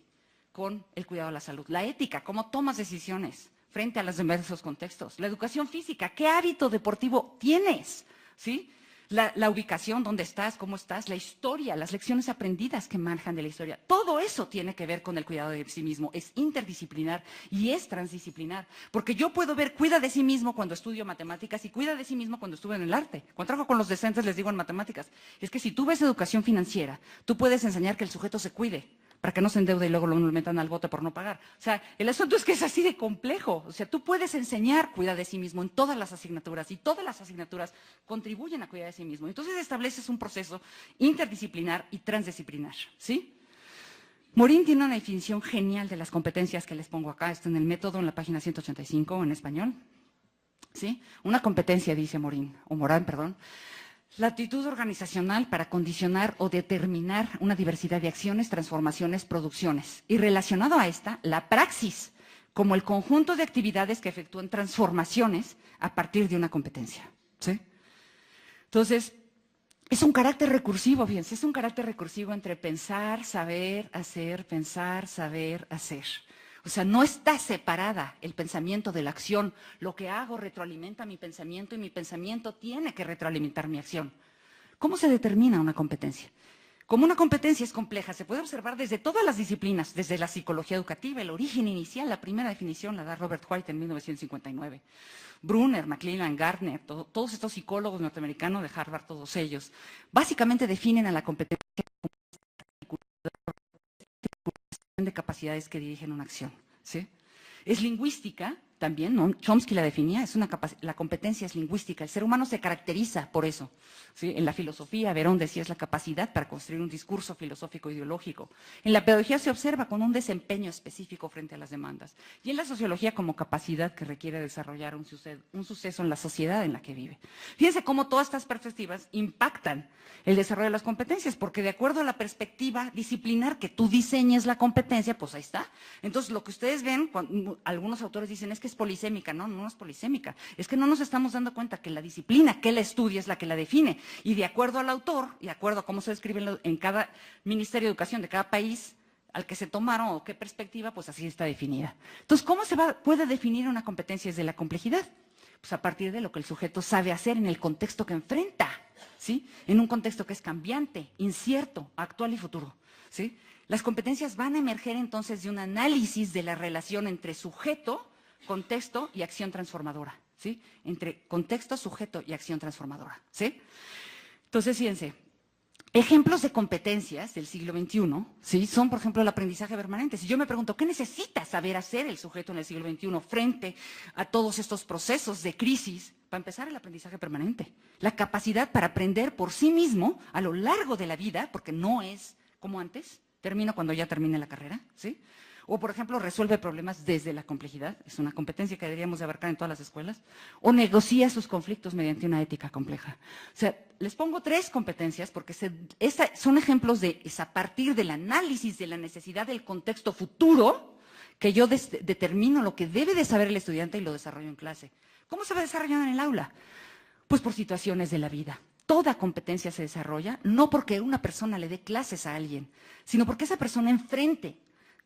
con el cuidado de la salud. La ética, cómo tomas decisiones frente a los diversos contextos. La educación física, qué hábito deportivo tienes, ¿sí? La ubicación, dónde estás, cómo estás, la historia, las lecciones aprendidas que manejan de la historia. Todo eso tiene que ver con el cuidado de sí mismo. Es interdisciplinar y es transdisciplinar. Porque yo puedo ver, cuida de sí mismo cuando estudio matemáticas y cuida de sí mismo cuando estuve en el arte. Cuando trabajo con los docentes les digo en matemáticas, es que si tú ves educación financiera, tú puedes enseñar que el sujeto se cuide, para que no se endeude y luego lo metan al bote por no pagar. O sea, el asunto es que es así de complejo. O sea, tú puedes enseñar cuidar de sí mismo en todas las asignaturas y todas las asignaturas contribuyen a cuidar de sí mismo. Entonces estableces un proceso interdisciplinar y transdisciplinar, ¿sí? Morin tiene una definición genial de las competencias que les pongo acá. Está en el método, en la página 185 en español, ¿sí? Una competencia, dice Morin, o Morán, perdón, la actitud organizacional para condicionar o determinar una diversidad de acciones, transformaciones, producciones. Y relacionado a esta, la praxis, como el conjunto de actividades que efectúan transformaciones a partir de una competencia, ¿sí? Entonces, es un carácter recursivo, fíjense, es un carácter recursivo entre pensar, saber, hacer, pensar, saber, hacer. O sea, no está separada el pensamiento de la acción. Lo que hago retroalimenta mi pensamiento y mi pensamiento tiene que retroalimentar mi acción. ¿Cómo se determina una competencia? Como una competencia es compleja, se puede observar desde todas las disciplinas, desde la psicología educativa, el origen inicial, la primera definición la da Robert White en 1959. Brunner, McClellan, Gardner, todos estos psicólogos norteamericanos de Harvard, todos ellos, básicamente definen a la competencia de capacidades que dirigen una acción, ¿sí? Es lingüística también, ¿no? Chomsky la definía, la competencia es lingüística, el ser humano se caracteriza por eso, ¿sí? En la filosofía, Verón decía, es la capacidad para construir un discurso filosófico ideológico. En la pedagogía se observa con un desempeño específico frente a las demandas. Y en la sociología como capacidad que requiere desarrollar un suceso en la sociedad en la que vive. Fíjense cómo todas estas perspectivas impactan el desarrollo de las competencias, porque de acuerdo a la perspectiva disciplinar que tú diseñes la competencia, pues ahí está. Entonces, lo que ustedes ven, algunos autores dicen es que es polisémica. No, no es polisémica. Es que no nos estamos dando cuenta que la disciplina que la estudia es la que la define. Y de acuerdo al autor, y de acuerdo a cómo se describe en cada Ministerio de Educación de cada país al que se tomaron o qué perspectiva, pues así está definida. Entonces, ¿cómo puede definir una competencia desde la complejidad? Pues a partir de lo que el sujeto sabe hacer en el contexto que enfrenta, ¿sí? En un contexto que es cambiante, incierto, actual y futuro, ¿sí? Las competencias van a emerger entonces de un análisis de la relación entre sujeto, contexto y acción transformadora, ¿sí? Entre contexto, sujeto y acción transformadora, ¿sí? Entonces, fíjense, ejemplos de competencias del siglo XXI, ¿sí? Son, por ejemplo, el aprendizaje permanente. Si yo me pregunto, ¿qué necesita saber hacer el sujeto en el siglo XXI frente a todos estos procesos de crisis? Para empezar, el aprendizaje permanente. La capacidad para aprender por sí mismo a lo largo de la vida, porque no es como antes, termino cuando ya termine la carrera, ¿sí? O, por ejemplo, resuelve problemas desde la complejidad, es una competencia que deberíamos de abarcar en todas las escuelas, o negocia sus conflictos mediante una ética compleja. O sea, les pongo 3 competencias porque son ejemplos es a partir del análisis de la necesidad del contexto futuro que yo determino lo que debe de saber el estudiante y lo desarrollo en clase. ¿Cómo se va desarrollando en el aula? Pues por situaciones de la vida. Toda competencia se desarrolla no porque una persona le dé clases a alguien, sino porque esa persona enfrente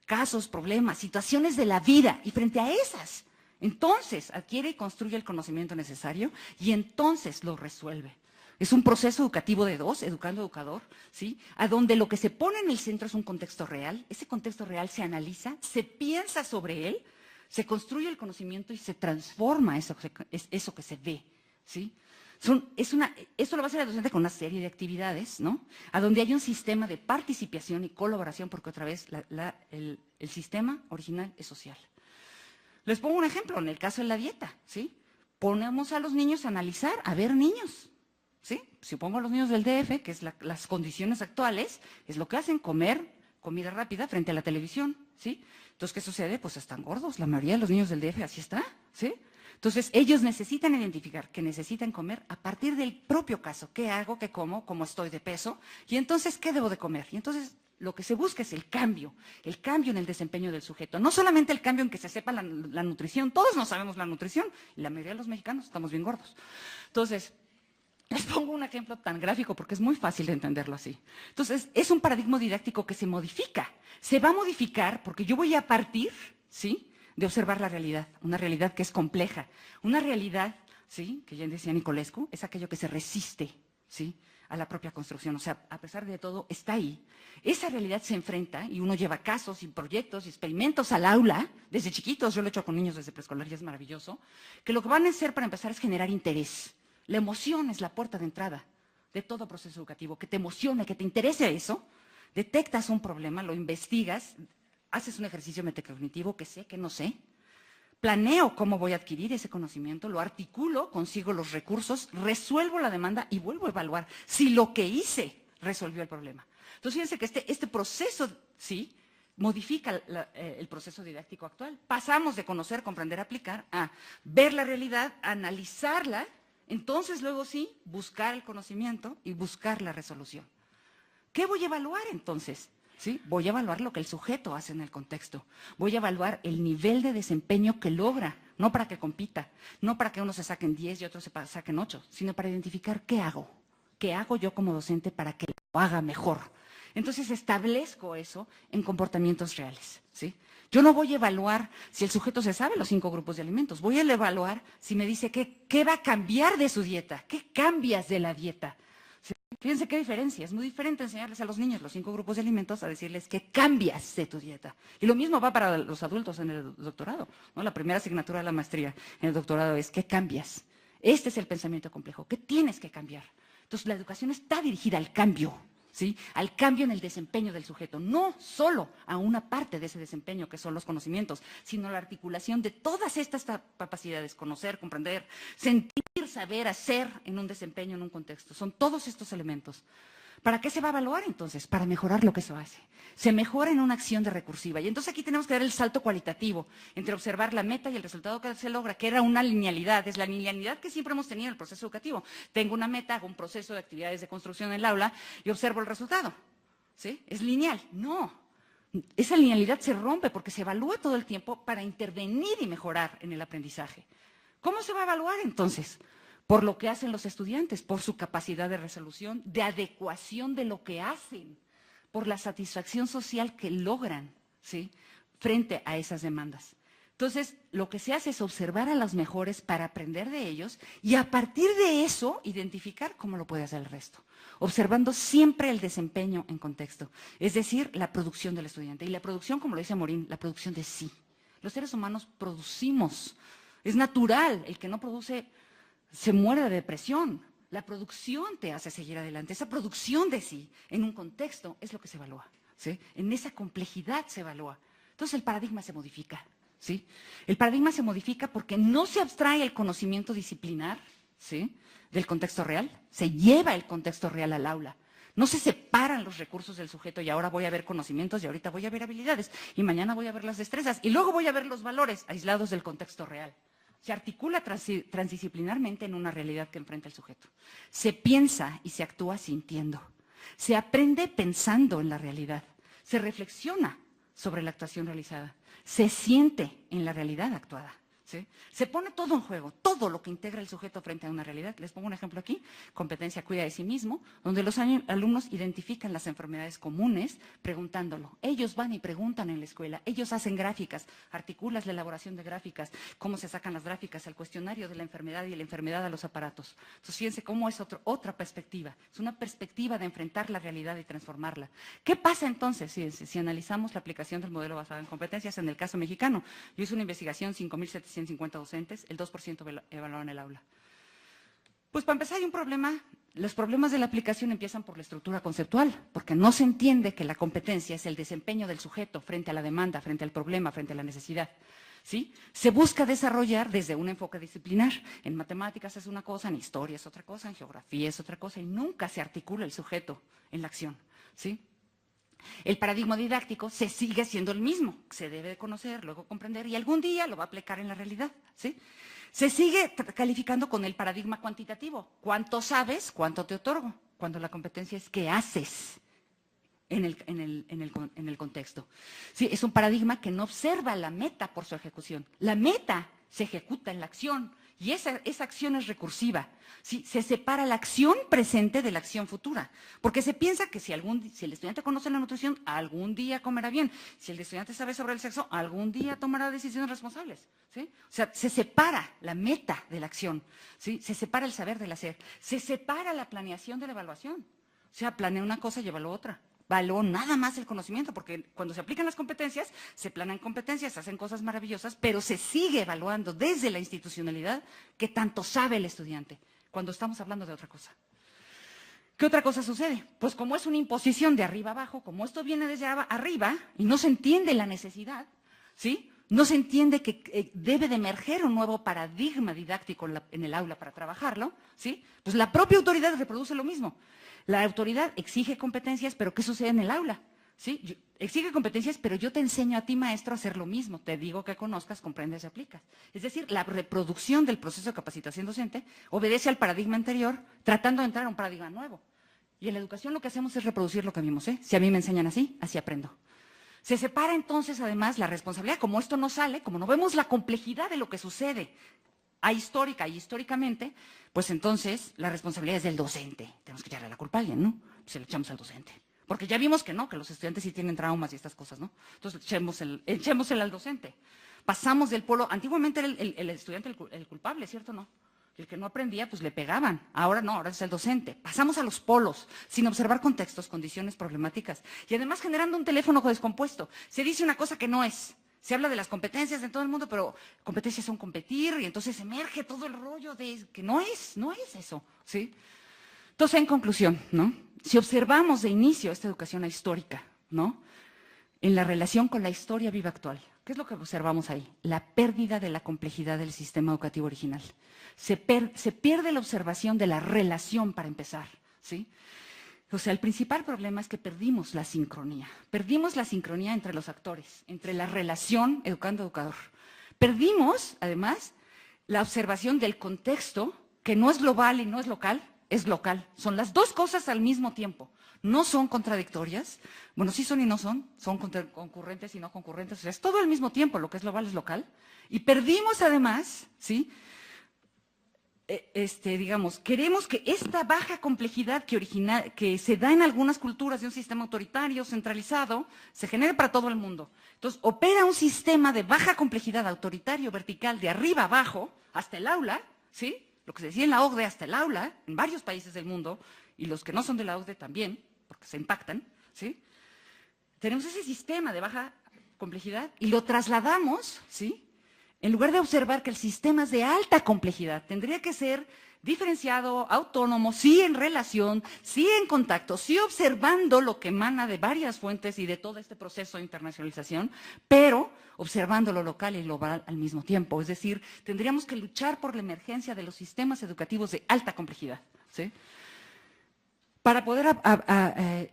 casos, problemas, situaciones de la vida, y frente a esas, entonces adquiere y construye el conocimiento necesario y entonces lo resuelve. Es un proceso educativo de 2, educando-educador, ¿sí? A donde lo que se pone en el centro es un contexto real, ese contexto real se analiza, se piensa sobre él, se construye el conocimiento y se transforma eso que se ve, ¿sí? Esto lo va a hacer el docente con una serie de actividades, ¿no? A donde hay un sistema de participación y colaboración, porque otra vez el sistema original es social. Les pongo un ejemplo, en el caso de la dieta, ¿sí? Ponemos a los niños a analizar, a ver niños, ¿sí? Si pongo a los niños del DF, que es las condiciones actuales, es lo que hacen, comer comida rápida frente a la televisión, ¿sí? Entonces, ¿qué sucede? Pues están gordos, la mayoría de los niños del DF así está, ¿sí? Entonces, ellos necesitan identificar que necesitan comer a partir del propio caso. ¿Qué hago? ¿Qué como? ¿Cómo estoy de peso? Y entonces, ¿qué debo de comer? Y entonces, lo que se busca es el cambio en el desempeño del sujeto. No solamente el cambio en que se sepa la nutrición, todos no sabemos la nutrición, y la mayoría de los mexicanos estamos bien gordos. Entonces, les pongo un ejemplo tan gráfico porque es muy fácil de entenderlo así. Entonces, es un paradigma didáctico que se modifica. Se va a modificar porque yo voy a partir, ¿sí?, de observar la realidad, una realidad que es compleja, una realidad, ¿sí?, que ya decía Nicolescu, es aquello que se resiste, ¿sí?, a la propia construcción. O sea, a pesar de todo, está ahí. Esa realidad se enfrenta y uno lleva casos y proyectos y experimentos al aula, desde chiquitos, yo lo he hecho con niños desde preescolar y es maravilloso, que lo que van a hacer para empezar es generar interés. La emoción es la puerta de entrada de todo proceso educativo, que te emocione, que te interese eso, detectas un problema, lo investigas, haces un ejercicio metacognitivo, que sé, que no sé, planeo cómo voy a adquirir ese conocimiento, lo articulo, consigo los recursos, resuelvo la demanda y vuelvo a evaluar si lo que hice resolvió el problema. Entonces, fíjense que este proceso, sí, modifica el proceso didáctico actual. Pasamos de conocer, comprender, aplicar, a ver la realidad, analizarla. Entonces, luego sí, buscar el conocimiento y buscar la resolución. ¿Qué voy a evaluar entonces? ¿Sí? Voy a evaluar lo que el sujeto hace en el contexto. Voy a evaluar el nivel de desempeño que logra, no para que compita, no para que unos se saquen 10 y otros se saquen 8, sino para identificar qué hago. ¿Qué hago yo como docente para que lo haga mejor? Entonces, establezco eso en comportamientos reales, ¿sí? Yo no voy a evaluar si el sujeto se sabe los 5 grupos de alimentos. Voy a evaluar si me dice qué va a cambiar de su dieta, qué cambias de la dieta. ¿Sí? Fíjense qué diferencia. Es muy diferente enseñarles a los niños los 5 grupos de alimentos a decirles qué cambias de tu dieta. Y lo mismo va para los adultos en el doctorado, ¿no? La primera asignatura de la maestría en el doctorado es ¿qué cambias? Este es el pensamiento complejo. ¿Qué tienes que cambiar? Entonces, la educación está dirigida al cambio. ¿Sí? Al cambio en el desempeño del sujeto, no solo a una parte de ese desempeño que son los conocimientos, sino la articulación de todas estas capacidades, conocer, comprender, sentir, saber, hacer en un desempeño, en un contexto. Son todos estos elementos. ¿Para qué se va a evaluar entonces? Para mejorar lo que se hace. Se mejora en una acción de recursiva. Y entonces aquí tenemos que dar el salto cualitativo entre observar la meta y el resultado que se logra, que era una linealidad. Es la linealidad que siempre hemos tenido en el proceso educativo. Tengo una meta, hago un proceso de actividades de construcción en el aula y observo el resultado. ¿Sí? Es lineal. No. Esa linealidad se rompe porque se evalúa todo el tiempo para intervenir y mejorar en el aprendizaje. ¿Cómo se va a evaluar entonces? Por lo que hacen los estudiantes, por su capacidad de resolución, de adecuación de lo que hacen, por la satisfacción social que logran, ¿sí?, frente a esas demandas. Entonces, lo que se hace es observar a los mejores para aprender de ellos y a partir de eso identificar cómo lo puede hacer el resto, observando siempre el desempeño en contexto, es decir, la producción del estudiante. Y la producción, como lo dice Morín, la producción de sí. Los seres humanos producimos, es natural, el que no produce se muere de depresión. La producción te hace seguir adelante. Esa producción de sí, en un contexto, es lo que se evalúa, ¿sí? En esa complejidad se evalúa. Entonces el paradigma se modifica, ¿sí? El paradigma se modifica porque no se abstrae el conocimiento disciplinar, ¿sí?, del contexto real. Se lleva el contexto real al aula. No se separan los recursos del sujeto y ahora voy a ver conocimientos y ahorita voy a ver habilidades y mañana voy a ver las destrezas y luego voy a ver los valores aislados del contexto real. Se articula transdisciplinarmente en una realidad que enfrenta el sujeto. Se piensa y se actúa sintiendo. Se aprende pensando en la realidad. Se reflexiona sobre la actuación realizada. Se siente en la realidad actuada. ¿Sí? Se pone todo en juego, todo lo que integra el sujeto frente a una realidad. Les pongo un ejemplo aquí, competencia cuida de sí mismo, donde los alumnos identifican las enfermedades comunes preguntándolo. Ellos van y preguntan en la escuela, ellos hacen gráficas, articulas la elaboración de gráficas, cómo se sacan las gráficas, el cuestionario de la enfermedad y la enfermedad a los aparatos. Entonces fíjense cómo es otra perspectiva, es una perspectiva de enfrentar la realidad y transformarla. ¿Ququé pasa entonces si analizamos la aplicación del modelo basado en competencias en el caso mexicano? Yo hice una investigación, 5,750 docentes, el 2% evaluaron el aula. Pues para empezar hay un problema, los problemas de la aplicación empiezan por la estructura conceptual, porque no se entiende que la competencia es el desempeño del sujeto frente a la demanda, frente al problema, frente a la necesidad. ¿Sí? Se busca desarrollar desde un enfoque disciplinar. En matemáticas es una cosa, en historia es otra cosa, en geografía es otra cosa, y nunca se articula el sujeto en la acción. ¿Sí? El paradigma didáctico se sigue siendo el mismo, se debe de conocer, luego comprender y algún día lo va a aplicar en la realidad, ¿sí? Se sigue calificando con el paradigma cuantitativo. ¿Cuánto sabes? ¿Cuánto te otorgo? Cuando la competencia es qué haces en el contexto. Sí, es un paradigma que no observa la meta por su ejecución. La meta se ejecuta en la acción y esa acción es recursiva. ¿Sí? Se separa la acción presente de la acción futura, porque se piensa que si el estudiante conoce la nutrición, algún día comerá bien. Si el estudiante sabe sobre el sexo, algún día tomará decisiones responsables. ¿Sí? O sea, se separa la meta de la acción, ¿sí? Se separa el saber del hacer, se separa la planeación de la evaluación. O sea, planea una cosa y evalúa otra. Való nada más el conocimiento, porque cuando se aplican las competencias, se planean competencias, se hacen cosas maravillosas, pero se sigue evaluando desde la institucionalidad qué tanto sabe el estudiante, cuando estamos hablando de otra cosa. ¿Qué otra cosa sucede? Pues como es una imposición de arriba abajo, como esto viene desde arriba y no se entiende la necesidad, ¿sí? No se entiende que debe de emerger un nuevo paradigma didáctico en el aula para trabajarlo, ¿sí? Pues la propia autoridad reproduce lo mismo. La autoridad exige competencias, pero ¿qué sucede en el aula? ¿Sí? Exige competencias, pero yo te enseño a ti, maestro, a hacer lo mismo. Te digo que conozcas, comprendes y aplicas. Es decir, la reproducción del proceso de capacitación docente obedece al paradigma anterior, tratando de entrar a un paradigma nuevo. Y en la educación lo que hacemos es reproducir lo que vimos, ¿eh? Si a mí me enseñan así, así aprendo. Se separa entonces, además, la responsabilidad. Como esto no sale, como no vemos la complejidad de lo que sucede histórica y históricamente, pues entonces la responsabilidad es del docente. Tenemos que echarle la culpa a alguien, ¿no? Se le echamos al docente. Porque ya vimos que no, que los estudiantes sí tienen traumas y estas cosas, ¿no? Entonces echémosle al docente. Pasamos del polo, antiguamente era el estudiante el culpable, ¿cierto o no? El que no aprendía, pues le pegaban. Ahora no, ahora es el docente. Pasamos a los polos, sin observar contextos, condiciones, problemáticas. Y además generando un teléfono descompuesto. Se dice una cosa que no es. Se habla de las competencias en todo el mundo, pero competencias son competir, y entonces emerge todo el rollo de que no es eso, ¿sí? Entonces, en conclusión, ¿no? Si observamos de inicio esta educación histórica, ¿no? En la relación con la historia viva actual, ¿qué es lo que observamos ahí? La pérdida de la complejidad del sistema educativo original. Se pierde la observación de la relación, para empezar, ¿sí? O sea, el principal problema es que perdimos la sincronía. Perdimos la sincronía entre los actores, entre la relación educando-educador. Perdimos, además, la observación del contexto, que no es global y no es local, es local. Son las dos cosas al mismo tiempo. No son contradictorias. Bueno, sí son y no son. Son concurrentes y no concurrentes. O sea, es todo al mismo tiempo. Lo que es global es local. Y perdimos, además, ¿sí? Digamos, queremos que esta baja complejidad que se da en algunas culturas de un sistema autoritario, centralizado, se genere para todo el mundo. Entonces, opera un sistema de baja complejidad autoritario, vertical, de arriba abajo, hasta el aula, ¿sí? Lo que se decía en la OCDE, hasta el aula, en varios países del mundo, y los que no son de la OCDE también, porque se impactan, ¿sí? Tenemos ese sistema de baja complejidad y lo trasladamos, ¿sí? En lugar de observar que el sistema es de alta complejidad, tendría que ser diferenciado, autónomo, sí en relación, sí en contacto, sí observando lo que emana de varias fuentes y de todo este proceso de internacionalización, pero observando lo local y global al mismo tiempo. Es decir, tendríamos que luchar por la emergencia de los sistemas educativos de alta complejidad, ¿sí? Para poder,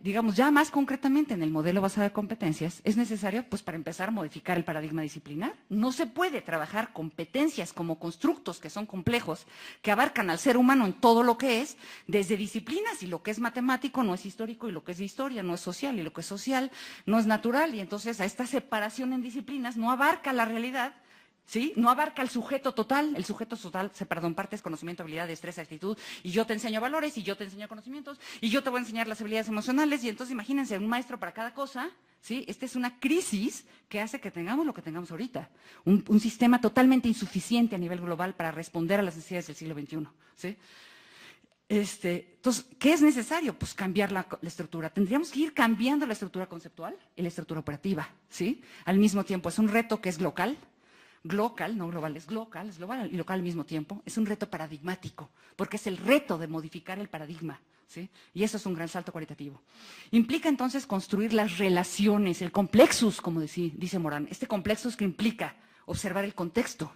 digamos, ya más concretamente en el modelo basado en competencias, es necesario, pues, para empezar, modificar el paradigma disciplinar. No se puede trabajar competencias como constructos que son complejos, que abarcan al ser humano en todo lo que es, desde disciplinas, y lo que es matemático no es histórico, y lo que es de historia no es social, y lo que es social no es natural, y entonces a esta separación en disciplinas no abarca la realidad, ¿sí? No abarca el sujeto total partes, conocimiento, habilidad, destreza, actitud, y yo te enseño valores, y yo te enseño conocimientos, y yo te voy a enseñar las habilidades emocionales, y entonces imagínense, un maestro para cada cosa, ¿sí? Esta es una crisis que hace que tengamos lo que tengamos ahorita, un sistema totalmente insuficiente a nivel global para responder a las necesidades del siglo XXI, ¿sí? Entonces, ¿qué es necesario? Pues cambiar la estructura. Tendríamos que ir cambiando la estructura conceptual y la estructura operativa, ¿sí? Al mismo tiempo, es un reto que es local, no global, es global y local al mismo tiempo. Es un reto paradigmático, porque es el reto de modificar el paradigma, ¿sí? Y eso es un gran salto cualitativo. Implica entonces construir las relaciones, el complexus, como dice Morán, este complexus que implica observar el contexto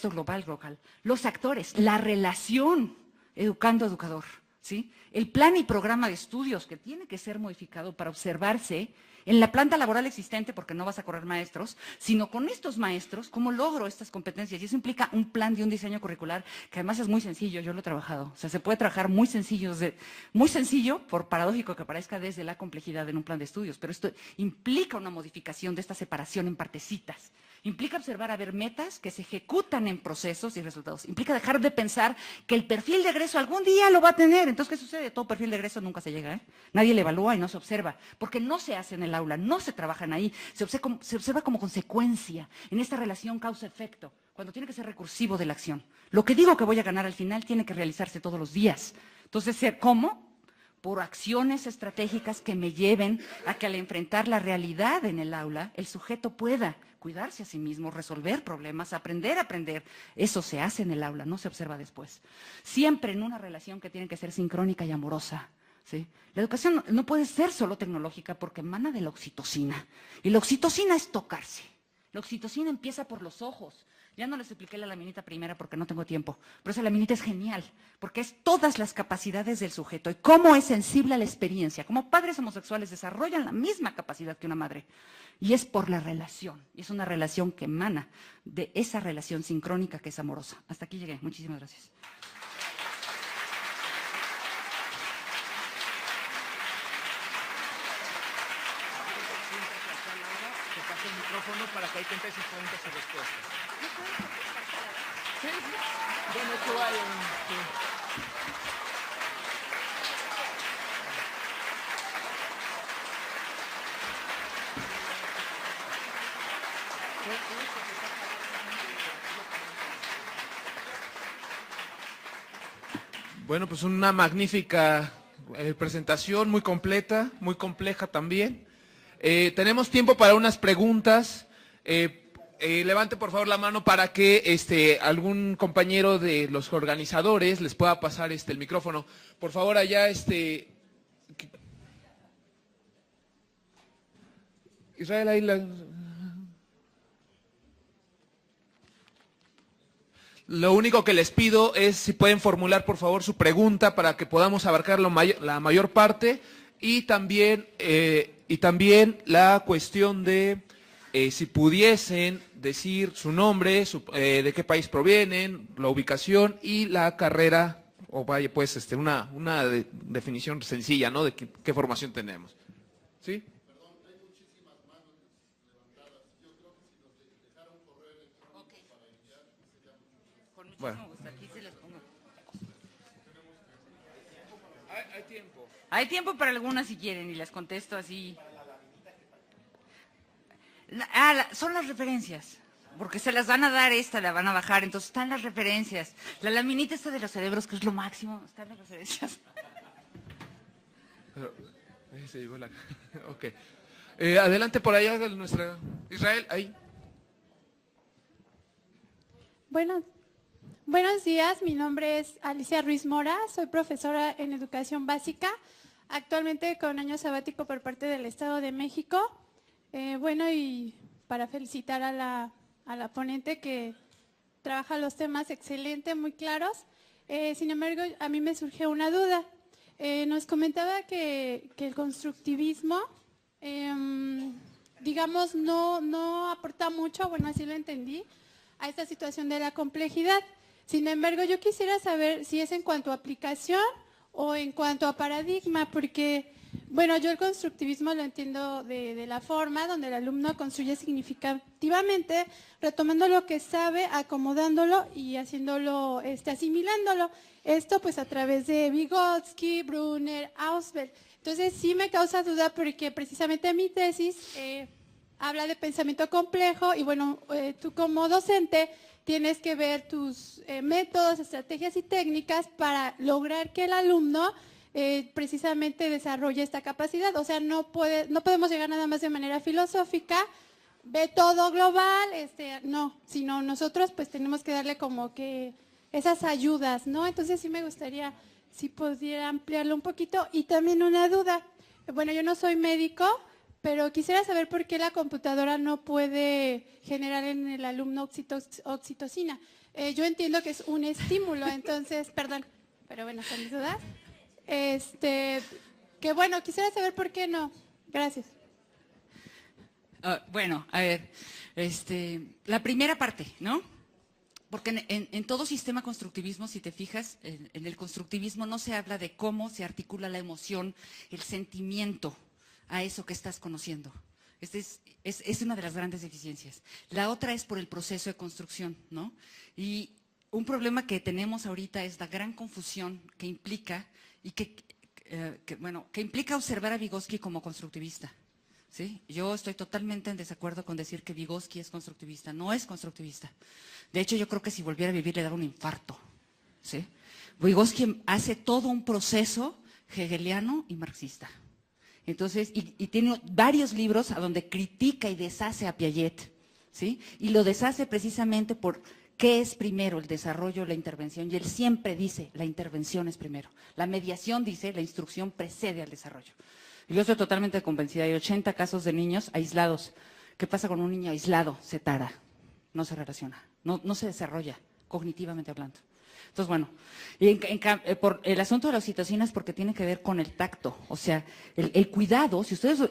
global, local, los actores, la relación educando-educador, ¿sí? El plan y programa de estudios que tiene que ser modificado para observarse en la planta laboral existente, porque no vas a correr maestros, sino con estos maestros, cómo logro estas competencias. Y eso implica un plan de un diseño curricular, que además es muy sencillo, yo lo he trabajado. O sea, se puede trabajar muy sencillo, por paradójico que parezca, desde la complejidad en un plan de estudios. Pero esto implica una modificación de esta separación en partecitas. Implica observar a ver metas que se ejecutan en procesos y resultados. Implica dejar de pensar que el perfil de egreso algún día lo va a tener. Entonces, ¿qué sucede? Todo perfil de egreso nunca se llega, ¿eh? Nadie le evalúa y no se observa, porque no se hace en el aula, no se trabajan ahí. Se observa como consecuencia en esta relación causa-efecto, cuando tiene que ser recursivo de la acción. Lo que digo que voy a ganar al final tiene que realizarse todos los días. Entonces, ¿cómo? Por acciones estratégicas que me lleven a que al enfrentar la realidad en el aula, el sujeto pueda cuidarse a sí mismo, resolver problemas, aprender a aprender. Eso se hace en el aula, no se observa después. Siempre en una relación que tiene que ser sincrónica y amorosa, ¿sí? La educación no puede ser solo tecnológica porque emana de la oxitocina. Y la oxitocina es tocarse. La oxitocina empieza por los ojos. Ya no les expliqué la laminita primera porque no tengo tiempo, pero esa laminita es genial, porque es todas las capacidades del sujeto y cómo es sensible a la experiencia. Como padres homosexuales desarrollan la misma capacidad que una madre, y es por la relación, y es una relación que emana de esa relación sincrónica que es amorosa. Hasta aquí llegué. Muchísimas gracias. El micrófono para que ahí te sus preguntas y respuestas. Sí, bueno, que vayan. Sí. Bueno, pues una magnífica presentación, muy completa, muy compleja también. Tenemos tiempo para unas preguntas. Levante por favor la mano para que algún compañero de los organizadores les pueda pasar el micrófono. Por favor, allá Israel, ahí Lo único que les pido es si pueden formular por favor su pregunta para que podamos abarcar la mayor parte y también la cuestión de si pudiesen decir su nombre, de qué país provienen, la ubicación y la carrera, o vaya pues una definición sencilla, ¿no? De qué formación tenemos. ¿Sí? Perdón, hay muchísimas manos levantadas. Yo creo que si nos dejaron correr electrónico para enviar, sería mucho. Con muchísimo gusto, aquí se les pongo. Hay tiempo. Hay tiempo para algunas si quieren y les contesto así. Son las referencias, porque se las van a dar la van a bajar, entonces están las referencias. La laminita esta de los cerebros, que es lo máximo, están las referencias. Se llevó la... Ok. Adelante por allá, nuestra Israel, ahí. Buenos días, mi nombre es Alicia Ruiz Mora, soy profesora en educación básica, actualmente con año sabático por parte del Estado de México. Y para felicitar a la ponente que trabaja los temas excelente, muy claros. Sin embargo, a mí me surgió una duda. Nos comentaba que el constructivismo, digamos, no aporta mucho, bueno, así lo entendí, a esta situación de la complejidad. Sin embargo, yo quisiera saber si es en cuanto a aplicación o en cuanto a paradigma, porque... Bueno, yo el constructivismo lo entiendo de la forma donde el alumno construye significativamente, retomando lo que sabe, acomodándolo y haciéndolo, asimilándolo. Esto pues a través de Vygotsky, Brunner, Ausubel. Entonces sí me causa duda porque precisamente mi tesis habla de pensamiento complejo y bueno, tú como docente tienes que ver tus métodos, estrategias y técnicas para lograr que el alumno precisamente desarrolla esta capacidad. O sea, no podemos llegar nada más de manera filosófica, ve todo global, no, sino nosotros pues tenemos que darle como que esas ayudas, ¿no? Entonces sí me gustaría, si pudiera ampliarlo un poquito. Y también una duda, bueno, yo no soy médico, pero quisiera saber por qué la computadora no puede generar en el alumno oxitocina. Yo entiendo que es un estímulo, entonces, perdón, pero bueno, con mis dudas. Que bueno, quisiera saber por qué no. Gracias. Bueno, a ver, la primera parte, ¿no? Porque en todo sistema constructivismo, si te fijas, en el constructivismo no se habla de cómo se articula la emoción, el sentimiento a eso que estás conociendo. Es una de las grandes deficiencias. La otra es por el proceso de construcción, ¿no? Y un problema que tenemos ahorita es la gran confusión que implica, que implica observar a Vygotsky como constructivista. ¿Sí? Yo estoy totalmente en desacuerdo con decir que Vygotsky es constructivista. No es constructivista. De hecho, yo creo que si volviera a vivir le da un infarto. ¿Sí? Vygotsky hace todo un proceso hegeliano y marxista. Entonces, y tiene varios libros a donde critica y deshace a Piaget. ¿Sí? Y lo deshace precisamente por qué es primero, el desarrollo o la intervención. Y él siempre dice, la intervención es primero. La mediación dice, la instrucción precede al desarrollo. Yo estoy totalmente convencida, hay 80 casos de niños aislados. ¿Qué pasa con un niño aislado? Se tara, no se relaciona, no se desarrolla, cognitivamente hablando. Entonces, bueno, y por el asunto de la oxitocina es porque tiene que ver con el tacto, o sea, el cuidado. Si ustedes,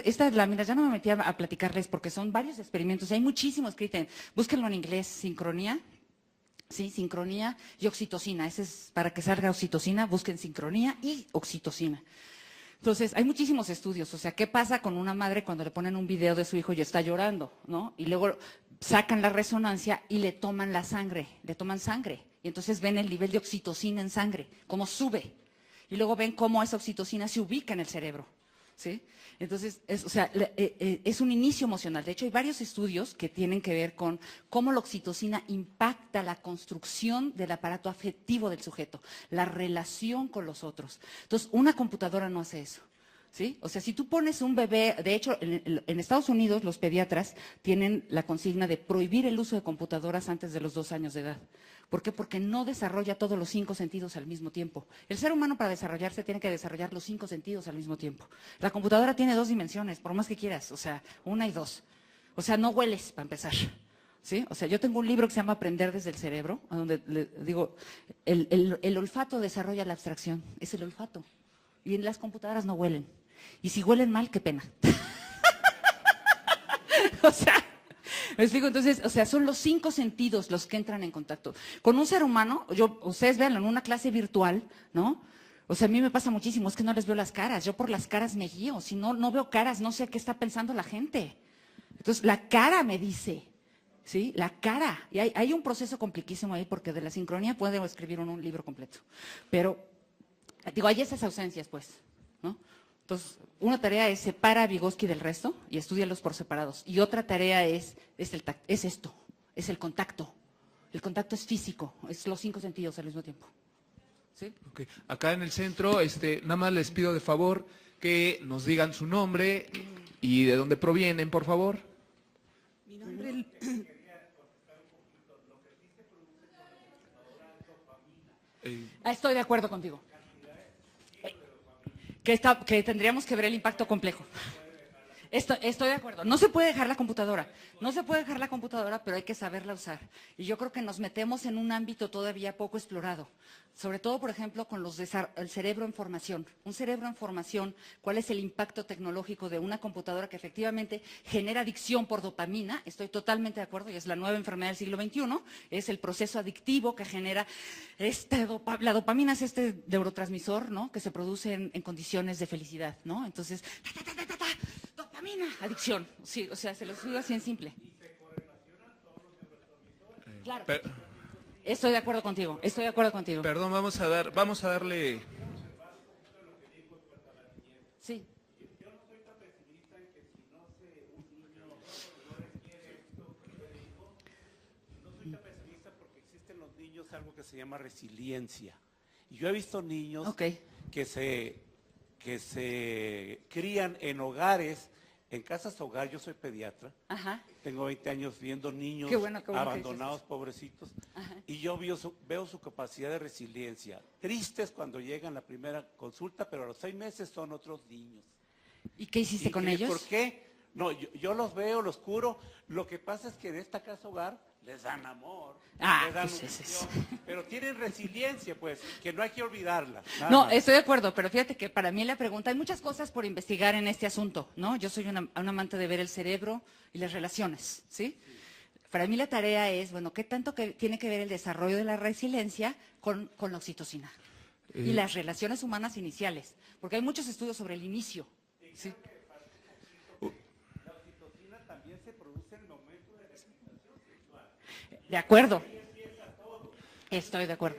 esta lámina, ya no me metí a platicarles porque son varios experimentos, hay muchísimos escritos, búsquenlo en inglés, sincronía. Sí, sincronía y oxitocina, ese es para que salga oxitocina, busquen sincronía y oxitocina. Entonces, hay muchísimos estudios, o sea, ¿qué pasa con una madre cuando le ponen un video de su hijo y está llorando, ¿no? Y luego sacan la resonancia y le toman la sangre, le toman sangre. Y entonces ven el nivel de oxitocina en sangre, cómo sube. Y luego ven cómo esa oxitocina se ubica en el cerebro, ¿sí? Entonces, es un inicio emocional. De hecho, hay varios estudios que tienen que ver con cómo la oxitocina impacta la construcción del aparato afectivo del sujeto, la relación con los otros. Entonces, una computadora no hace eso, ¿sí? O sea, si tú pones un bebé, de hecho, en Estados Unidos los pediatras tienen la consigna de prohibir el uso de computadoras antes de los 2 años de edad. ¿Por qué? Porque no desarrolla todos los 5 sentidos al mismo tiempo. El ser humano para desarrollarse tiene que desarrollar los 5 sentidos al mismo tiempo. La computadora tiene 2 dimensiones, por más que quieras, o sea, 1 y 2. O sea, no hueles para empezar, ¿sí? O sea, yo tengo un libro que se llama Aprender desde el cerebro, donde le digo, el olfato desarrolla la abstracción, es el olfato. Y en las computadoras no huelen. Y si huelen mal, qué pena. O sea, me explico, entonces, o sea, son los 5 sentidos los que entran en contacto. Con un ser humano, ustedes véanlo, en una clase virtual, ¿no? O sea, a mí me pasa muchísimo, es que no les veo las caras, yo por las caras me guío, si no veo caras, no sé qué está pensando la gente. Entonces, la cara me dice, ¿sí? La cara. Y hay un proceso compliquísimo ahí, porque de la sincronía puedo escribir un libro completo. Pero, digo, hay esas ausencias, pues, ¿no? Entonces, una tarea es separa a Vygotsky del resto y estúdialos por separados. Y otra tarea es esto, es el contacto. El contacto es físico, es los 5 sentidos al mismo tiempo. ¿Sí? Okay. Acá en el centro, nada más les pido de favor que nos digan su nombre y de dónde provienen, por favor. Mi nombre Estoy de acuerdo contigo. Que tendríamos que ver el impacto complejo. Estoy de acuerdo. No se puede dejar la computadora. No se puede dejar la computadora, pero hay que saberla usar. Y yo creo que nos metemos en un ámbito todavía poco explorado. Sobre todo, por ejemplo, con el cerebro en formación. Un cerebro en formación, ¿cuál es el impacto tecnológico de una computadora que efectivamente genera adicción por dopamina? Estoy totalmente de acuerdo, y es la nueva enfermedad del siglo XXI. Es el proceso adictivo que genera la dopamina, es este neurotransmisor, ¿no? Que se produce en condiciones de felicidad, ¿no? Entonces, dopamina, adicción. Sí, o sea, se los digo así en simple. Claro. Estoy de acuerdo contigo, estoy de acuerdo contigo. Perdón, vamos a darle. Sí. Yo no soy tan pesimista en que si no un niño no requiere esto que usted dijo, no soy tan pesimista porque existen los niños algo que se llama resiliencia. Y yo he visto niños que se crían en hogares, en casas hogar. Yo soy pediatra. Ajá. Tengo 20 años viendo niños abandonados, pobrecitos. Ajá. Y yo veo su capacidad de resiliencia. Tristes cuando llegan a la primera consulta, pero a los 6 meses son otros niños. ¿Y qué hiciste con ellos? ¿Por qué? No, yo los veo, los curo. Lo que pasa es que en esta casa hogar les dan amor, les dan nutrición, pero tienen resiliencia, pues, que no hay que olvidarla. No, estoy de acuerdo, pero fíjate que para mí la pregunta, hay muchas cosas por investigar en este asunto, ¿no? Yo soy un amante de ver el cerebro y las relaciones, ¿sí? Para mí la tarea es, bueno, ¿qué tanto tiene que ver el desarrollo de la resiliencia con la oxitocina? Y las relaciones humanas iniciales, porque hay muchos estudios sobre el inicio. ¿Sí? La oxitocina también se produce en el momento de la excitación sexual. De acuerdo. Estoy de acuerdo.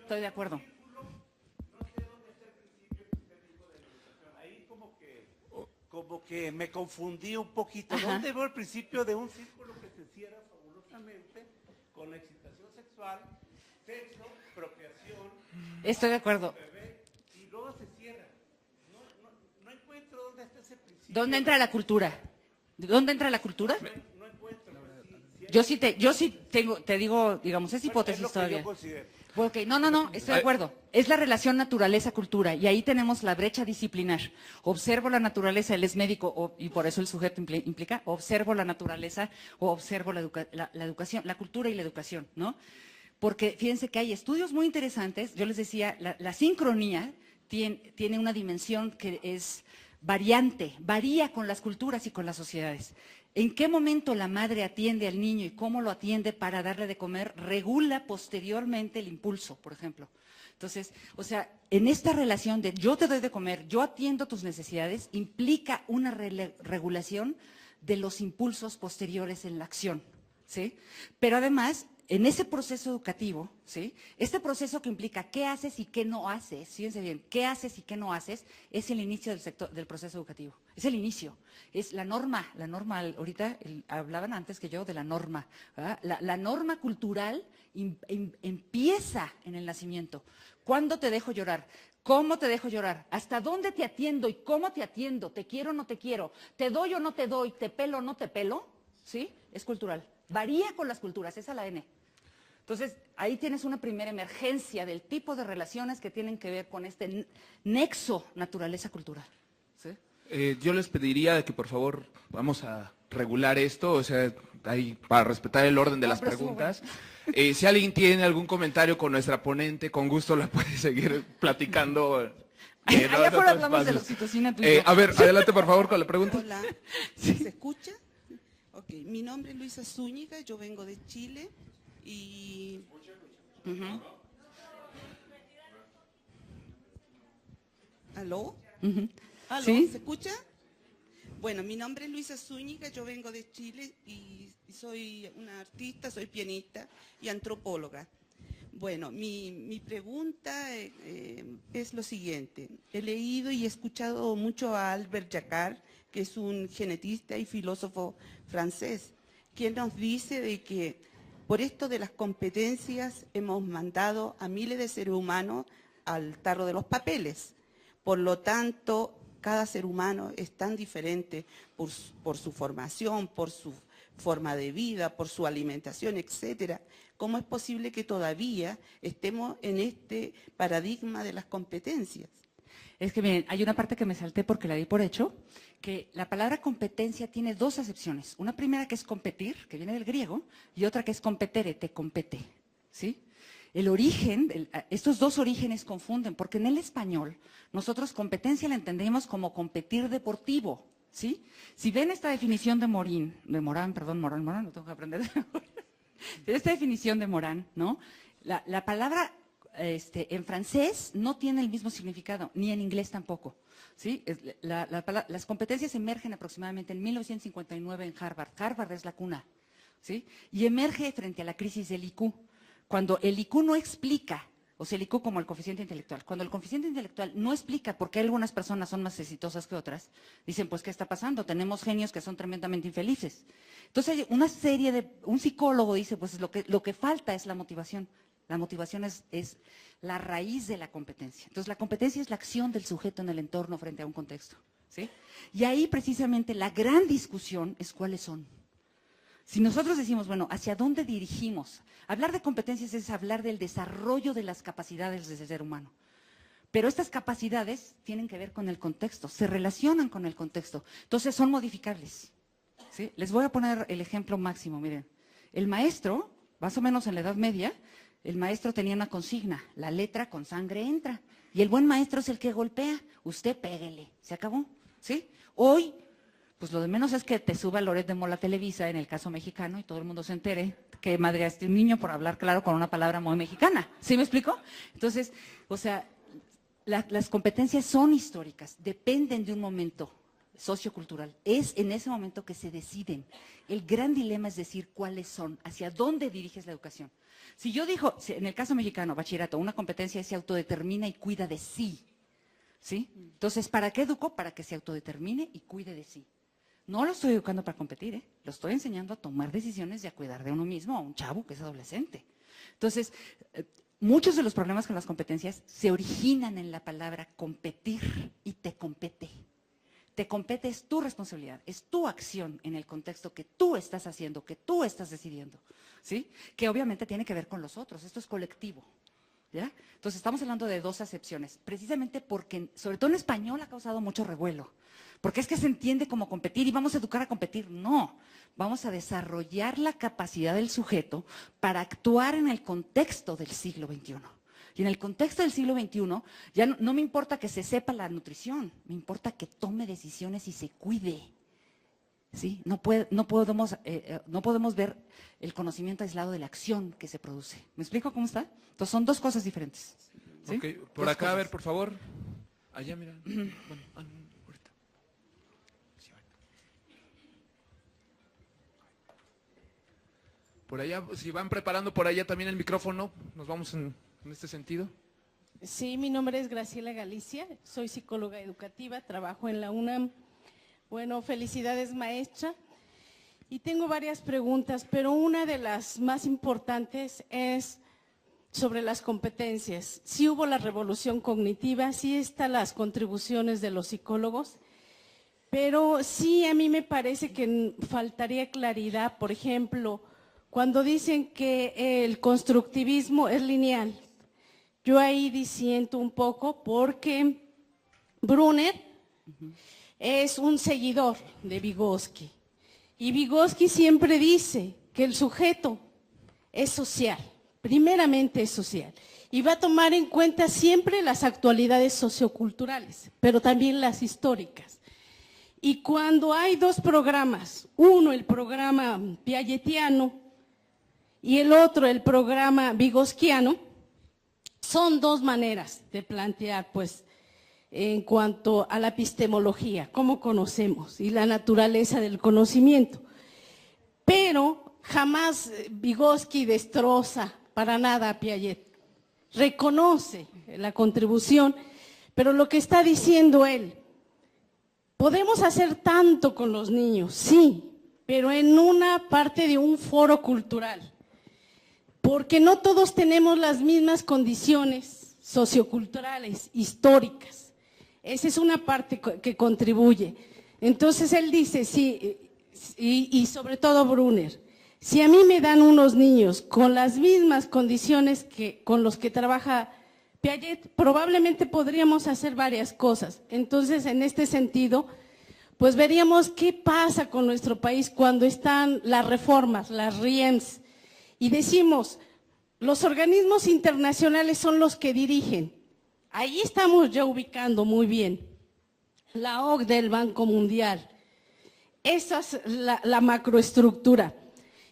Estoy de acuerdo. Como que me confundí un poquito. ¿Dónde veo el principio de un círculo que se cierra fabulosamente con la excitación sexual, sexo, procreación? Estoy de acuerdo. Bebé, y luego se cierra. No encuentro dónde está ese principio. ¿Dónde entra la cultura? ¿Dónde entra la cultura? No encuentro. Yo sí te digo, digamos, es hipótesis todavía. Yo considero. Ok, no, estoy de acuerdo. Es la relación naturaleza-cultura y ahí tenemos la brecha disciplinar. Observo la naturaleza, él es médico y por eso el sujeto implica, observo la naturaleza o observo la educación, la cultura y la educación, ¿no? Porque fíjense que hay estudios muy interesantes, yo les decía, la sincronía tiene una dimensión que es variante, varía con las culturas y con las sociedades. ¿En qué momento la madre atiende al niño y cómo lo atiende para darle de comer regula posteriormente el impulso, por ejemplo? Entonces, o sea, en esta relación de yo te doy de comer, yo atiendo tus necesidades, implica una regulación de los impulsos posteriores en la acción, ¿sí? Pero además, en ese proceso educativo, ¿sí? Este proceso que implica qué haces y qué no haces, fíjense bien, qué haces y qué no haces, es el inicio del proceso educativo. Es el inicio, es la norma, ahorita hablaban antes que yo de la norma, ¿verdad? La norma cultural empieza en el nacimiento. ¿Cuándo te dejo llorar? ¿Cómo te dejo llorar? ¿Hasta dónde te atiendo y cómo te atiendo? ¿Te quiero o no te quiero? ¿Te doy o no te doy? ¿Te pelo o no te pelo? ¿Sí? Es cultural. Varía con las culturas, esa es la N. Entonces, ahí tienes una primera emergencia del tipo de relaciones que tienen que ver con este nexo naturaleza-cultural. ¿Sí? Yo les pediría de que por favor vamos a regular esto, o sea, ahí, para respetar el orden de las preguntas. Si alguien tiene algún comentario con nuestra ponente, con gusto la puede seguir platicando. Allá afuera hablamos de la oxitocina. A ver, adelante por favor con la pregunta. Hola, ¿se escucha? Ok, mi nombre es Luisa Zúñiga, yo vengo de Chile y... ¿Aló? ¿Aló? ¿Sí? ¿Se escucha? Bueno, mi nombre es Luisa Zúñiga, yo vengo de Chile y soy una artista, soy pianista y antropóloga. Bueno, mi pregunta es lo siguiente. He leído y he escuchado mucho a Albert Jacquard, que es un genetista y filósofo francés, quien nos dice de que por esto de las competencias hemos mandado a miles de seres humanos al tarro de los papeles. Por lo tanto, cada ser humano es tan diferente por su formación, por su forma de vida, por su alimentación, etcétera. ¿Cómo es posible que todavía estemos en este paradigma de las competencias? Es que miren, hay una parte que me salté porque la di por hecho, que la palabra competencia tiene dos acepciones. Una primera que es competir, que viene del griego, y otra que es competere, te compete, ¿sí? El origen, estos dos orígenes confunden, porque en el español nosotros competencia la entendemos como competir deportivo, ¿sí? Si ven esta definición de Morán, lo tengo que aprender de memoria. Esta definición de Morán, ¿no? La palabra en francés no tiene el mismo significado, ni en inglés tampoco, ¿sí? Las competencias emergen aproximadamente en 1959 en Harvard. Harvard es la cuna, ¿sí? Y emerge frente a la crisis del IQ. Cuando el IQ no explica, o sea, el IQ como el coeficiente intelectual, cuando el coeficiente intelectual no explica por qué algunas personas son más exitosas que otras, dicen, pues, ¿qué está pasando? Tenemos genios que son tremendamente infelices. Entonces, hay una serie un psicólogo dice, pues, lo que falta es la motivación. La motivación es la raíz de la competencia. Entonces, la competencia es la acción del sujeto en el entorno frente a un contexto, ¿sí? Y ahí, precisamente, la gran discusión es cuáles son. Si nosotros decimos, bueno, ¿hacia dónde dirigimos? Hablar de competencias es hablar del desarrollo de las capacidades del ser humano. Pero estas capacidades tienen que ver con el contexto, se relacionan con el contexto, entonces son modificables. ¿Sí? Les voy a poner el ejemplo máximo, miren. El maestro, más o menos en la Edad Media, el maestro tenía una consigna, la letra con sangre entra. Y el buen maestro es el que golpea, usted péguele, se acabó. ¿Sí? Hoy, pues lo de menos es que te suba Loret de Mola Televisa, en el caso mexicano, y todo el mundo se entere que madreaste un niño por hablar claro con una palabra muy mexicana. ¿Sí me explico? Entonces, o sea, las competencias son históricas, dependen de un momento sociocultural. Es en ese momento que se deciden. El gran dilema es decir cuáles son, hacia dónde diriges la educación. Si yo digo, en el caso mexicano, bachillerato, una competencia se autodetermina y cuida de sí. ¿Sí? Entonces, ¿para qué educo? Para que se autodetermine y cuide de sí. No lo estoy educando para competir, lo estoy enseñando a tomar decisiones y a cuidar de uno mismo, a un chavo que es adolescente. Entonces, muchos de los problemas con las competencias se originan en la palabra competir y te compete. Te compete, es tu responsabilidad, es tu acción en el contexto que tú estás haciendo, que tú estás decidiendo, ¿sí? Que obviamente tiene que ver con los otros, esto es colectivo, ¿ya? Entonces estamos hablando de dos acepciones, precisamente porque, sobre todo en español, ha causado mucho revuelo, porque es que se entiende como competir y vamos a educar a competir, no, vamos a desarrollar la capacidad del sujeto para actuar en el contexto del siglo XXI. Y en el contexto del siglo XXI, ya no me importa que se sepa la nutrición, me importa que tome decisiones y se cuide. ¿Sí? No podemos ver el conocimiento aislado de la acción que se produce. ¿Me explico cómo está? Entonces son dos cosas diferentes. ¿Sí? Okay. Por acá, a ver, por favor. Allá, mira. Bueno, ahorita. Sí, por allá, si van preparando por allá también el micrófono, nos vamos en este sentido. Sí, mi nombre es Graciela Galicia, soy psicóloga educativa, trabajo en la UNAM. Bueno, felicidades maestra. Y tengo varias preguntas, pero una de las más importantes es sobre las competencias. Sí hubo la revolución cognitiva, sí están las contribuciones de los psicólogos, pero sí a mí me parece que faltaría claridad, por ejemplo, cuando dicen que el constructivismo es lineal. Yo ahí disiento un poco porque Brunner es un seguidor de Vygotsky y Vygotsky siempre dice que el sujeto es social, primeramente es social y va a tomar en cuenta siempre las actualidades socioculturales, pero también las históricas. Y cuando hay dos programas, uno el programa piagetiano y el otro el programa vygotskiano, son dos maneras de plantear, pues, en cuanto a la epistemología, cómo conocemos y la naturaleza del conocimiento. Pero jamás Vygotsky destroza para nada a Piaget, reconoce la contribución, pero lo que está diciendo él, podemos hacer tanto con los niños, sí, pero en una parte de un foro cultural. Porque no todos tenemos las mismas condiciones socioculturales, históricas. Esa es una parte que contribuye. Entonces él dice, sí, y sobre todo Brunner, si a mí me dan unos niños con las mismas condiciones que con los que trabaja Piaget, probablemente podríamos hacer varias cosas. Entonces, en este sentido, pues veríamos qué pasa con nuestro país cuando están las reformas, las RIEMs, y decimos, los organismos internacionales son los que dirigen. Ahí estamos ya ubicando muy bien. La OCDE, el Banco Mundial. Esa es la macroestructura.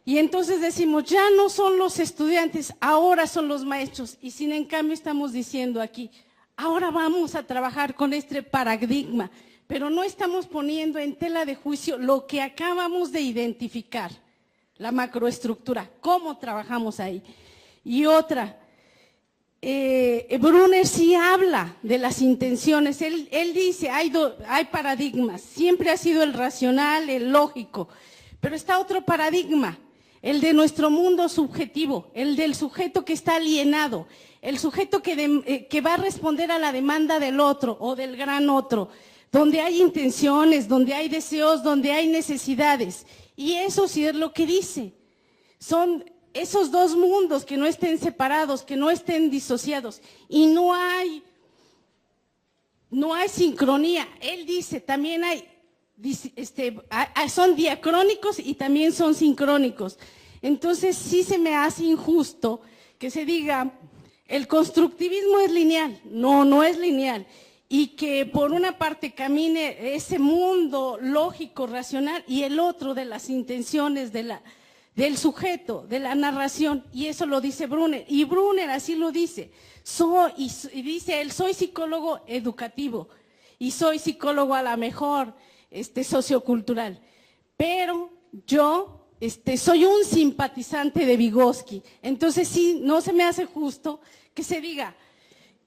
Y entonces decimos, ya no son los estudiantes, ahora son los maestros. Y sin en cambio estamos diciendo aquí, ahora vamos a trabajar con este paradigma, pero no estamos poniendo en tela de juicio lo que acabamos de identificar. La macroestructura, cómo trabajamos ahí. Y otra, Brunner sí habla de las intenciones, él dice, hay paradigmas, siempre ha sido el racional, el lógico, pero está otro paradigma, el de nuestro mundo subjetivo, el del sujeto que está alienado, el sujeto que va a responder a la demanda del otro o del gran otro, donde hay intenciones, donde hay deseos, donde hay necesidades. Y eso sí es lo que dice. Son esos dos mundos que no estén separados, que no estén disociados. Y no hay no hay sincronía. Él dice, también son diacrónicos y también son sincrónicos. Entonces sí se me hace injusto que se diga, el constructivismo es lineal. No, no es lineal. Y que por una parte camine ese mundo lógico, racional, y el otro de las intenciones del sujeto, de la narración, y eso lo dice Brunner. Y Brunner así lo dice. Y dice él, soy psicólogo educativo y soy psicólogo a la mejor sociocultural, pero yo soy un simpatizante de Vygotsky. Entonces sí, no se me hace justo que se diga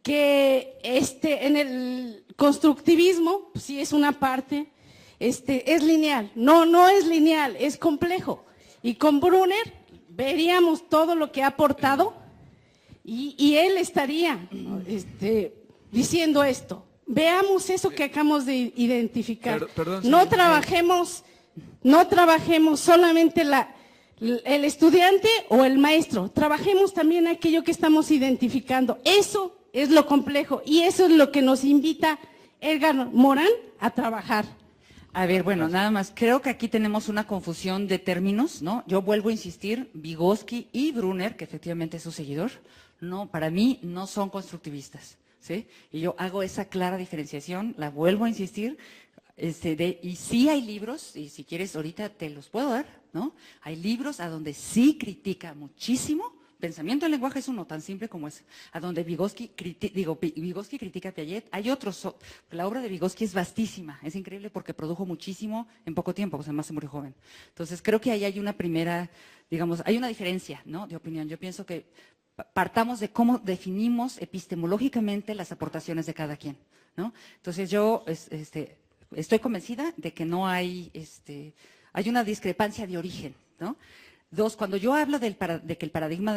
que en el constructivismo, pues sí es una parte, es lineal. No, no es lineal, es complejo. Y con Brunner veríamos todo lo que ha aportado. Y él estaría diciendo esto. Veamos eso que acabamos de identificar. Perdón, no trabajemos solamente el estudiante o el maestro. Trabajemos también aquello que estamos identificando. Eso es lo complejo y eso es lo que nos invita Edgar Morán a trabajar. A ver, bueno, nada más, creo que aquí tenemos una confusión de términos, ¿no? Yo vuelvo a insistir, Vygotsky y Brunner, que efectivamente es su seguidor, no, para mí no son constructivistas, ¿sí? Y yo hago esa clara diferenciación, la vuelvo a insistir, y sí hay libros, y si quieres ahorita te los puedo dar, ¿no? Hay libros a donde sí critica muchísimo. Pensamiento en lenguaje es uno tan simple como es, a donde Vygotsky critica a Piaget. Hay otros, la obra de Vygotsky es vastísima, es increíble porque produjo muchísimo en poco tiempo, pues además se murió joven. Entonces creo que ahí hay una primera, digamos, hay una diferencia, ¿no?, de opinión. Yo pienso que partamos de cómo definimos epistemológicamente las aportaciones de cada quien, ¿no? Entonces yo estoy convencida de que no hay, hay una discrepancia de origen, ¿no? Dos, cuando yo hablo de que el paradigma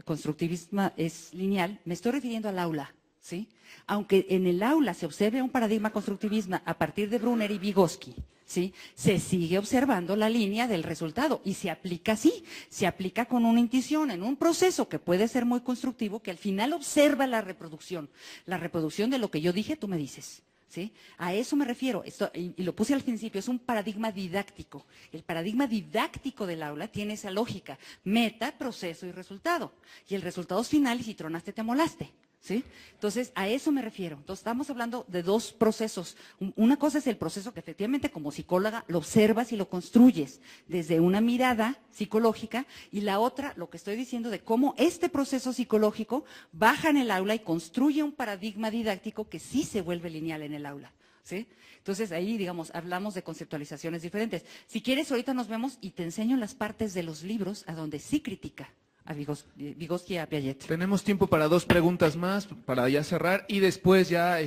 constructivista es lineal, me estoy refiriendo al aula, ¿sí? Aunque en el aula se observe un paradigma constructivista a partir de Brunner y Vygotsky, ¿sí?, se sigue observando la línea del resultado y se aplica así, se aplica con una intuición en un proceso que puede ser muy constructivo, que al final observa la reproducción de lo que yo dije, tú me dices. ¿Sí? A eso me refiero, y lo puse al principio, es un paradigma didáctico. El paradigma didáctico del aula tiene esa lógica, meta, proceso y resultado. Y el resultado es final y si tronaste te amolaste. ¿Sí? Entonces, a eso me refiero. Entonces, estamos hablando de dos procesos. Una cosa es el proceso que efectivamente como psicóloga lo observas y lo construyes desde una mirada psicológica, y la otra, lo que estoy diciendo de cómo este proceso psicológico baja en el aula y construye un paradigma didáctico que sí se vuelve lineal en el aula. ¿Sí? Entonces, ahí, digamos, hablamos de conceptualizaciones diferentes. Si quieres, ahorita nos vemos y te enseño las partes de los libros a donde sí critica a Vygotsky y a Piaget. Tenemos tiempo para 2 preguntas más, para ya cerrar, y después ya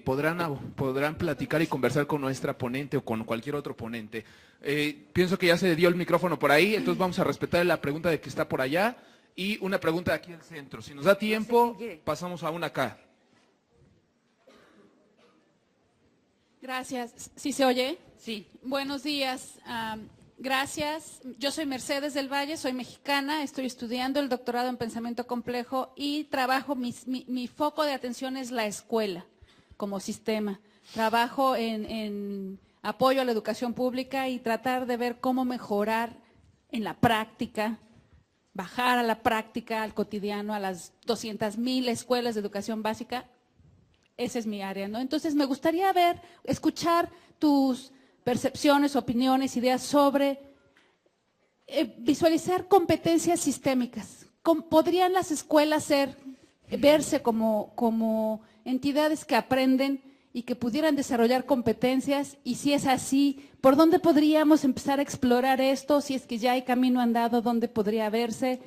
podrán platicar y conversar con nuestra ponente o con cualquier otro ponente. Pienso que ya se dio el micrófono por ahí, entonces vamos a respetar la pregunta de que está por allá, y una pregunta de aquí al centro. Si nos da tiempo, pasamos a una acá. Gracias. ¿Sí se oye? Sí. Buenos días. Gracias. Yo soy Mercedes del Valle, soy mexicana, estoy estudiando el doctorado en pensamiento complejo y trabajo, mi foco de atención es la escuela como sistema. Trabajo en apoyo a la educación pública y tratar de ver cómo mejorar en la práctica, bajar a la práctica, al cotidiano, a las 200,000 escuelas de educación básica. Esa es mi área, ¿no? Entonces me gustaría escuchar tus percepciones, opiniones, ideas sobre visualizar competencias sistémicas. ¿Podrían las escuelas verse como entidades que aprenden y que pudieran desarrollar competencias? Y si es así, ¿por dónde podríamos empezar a explorar esto? Si es que ya hay camino andado, ¿dónde podría verse?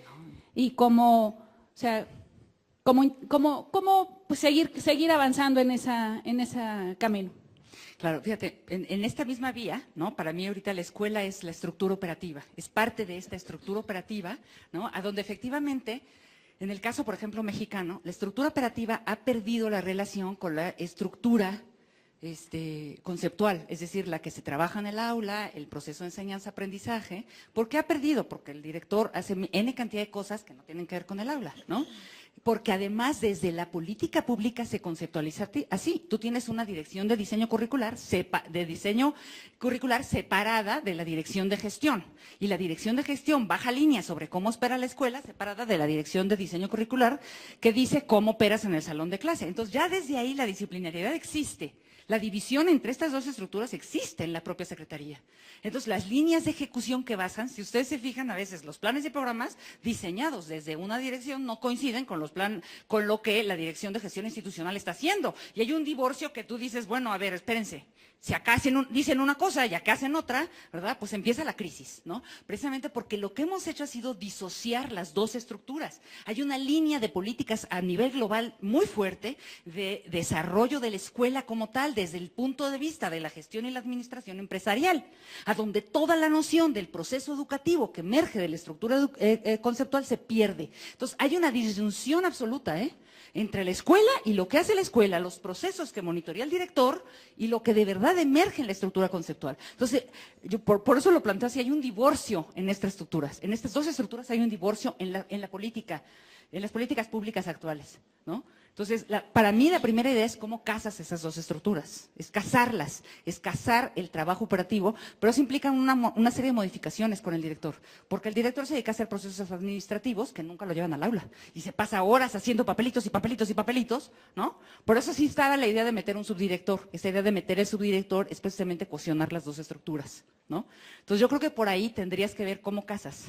Y cómo pues, seguir avanzando en ese camino. Claro, fíjate, en esta misma vía, ¿no? Para mí ahorita la escuela es la estructura operativa, es parte de esta estructura operativa, ¿no? A donde efectivamente, en el caso, por ejemplo, mexicano, la estructura operativa ha perdido la relación con la estructura conceptual, es decir, la que se trabaja en el aula, el proceso de enseñanza-aprendizaje. ¿Por qué ha perdido? Porque el director hace N cantidad de cosas que no tienen que ver con el aula, ¿no? Porque además desde la política pública se conceptualiza así. Tú tienes una dirección de diseño curricular, separada de la dirección de gestión. Y la dirección de gestión baja línea sobre cómo opera la escuela, separada de la dirección de diseño curricular, que dice cómo operas en el salón de clase. Entonces ya desde ahí la disciplinariedad existe. La división entre estas dos estructuras existe en la propia Secretaría. Entonces, las líneas de ejecución que basan, si ustedes se fijan, a veces los planes y programas diseñados desde una dirección no coinciden con lo que la Dirección de Gestión Institucional está haciendo. Y hay un divorcio que tú dices, bueno, a ver, espérense. Si acá dicen una cosa y acá hacen otra, ¿verdad? Pues empieza la crisis, ¿no? Precisamente porque lo que hemos hecho ha sido disociar las dos estructuras. Hay una línea de políticas a nivel global muy fuerte de desarrollo de la escuela como tal, desde el punto de vista de la gestión y la administración empresarial, a donde toda la noción del proceso educativo que emerge de la estructura conceptual se pierde. Entonces, hay una disyunción absoluta, entre la escuela y lo que hace la escuela, los procesos que monitorea el director y lo que de verdad emerge en la estructura conceptual. Entonces, yo por eso lo planteo así, hay un divorcio en estas estructuras. En estas dos estructuras hay un divorcio en la política, en las políticas públicas actuales, ¿no? Entonces, para mí la primera idea es cómo casas esas dos estructuras, es casarlas, es casar el trabajo operativo, pero eso implica una serie de modificaciones con el director, porque el director se dedica a hacer procesos administrativos que nunca lo llevan al aula, y se pasa horas haciendo papelitos y papelitos y papelitos, ¿no? Por eso sí estaba la idea de meter un subdirector, esa idea de meter el subdirector es precisamente cohesionar las dos estructuras, ¿no? Entonces yo creo que por ahí tendrías que ver cómo casas.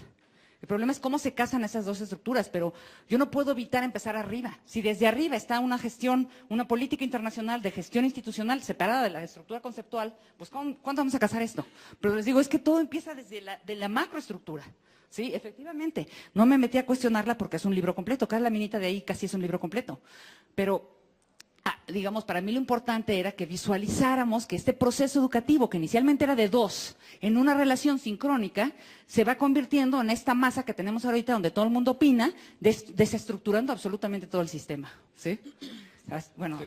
El problema es cómo se casan esas dos estructuras, pero yo no puedo evitar empezar arriba. Si desde arriba está una gestión, una política internacional de gestión institucional separada de la estructura conceptual, pues ¿cuándo vamos a casar esto? Pero les digo, es que todo empieza desde la macroestructura. Sí, efectivamente. No me metí a cuestionarla porque es un libro completo. Cada laminita de ahí casi es un libro completo. Pero digamos, para mí lo importante era que visualizáramos que este proceso educativo, que inicialmente era de dos, en una relación sincrónica, se va convirtiendo en esta masa que tenemos ahorita donde todo el mundo opina, desestructurando absolutamente todo el sistema. ¿Sí? Bueno,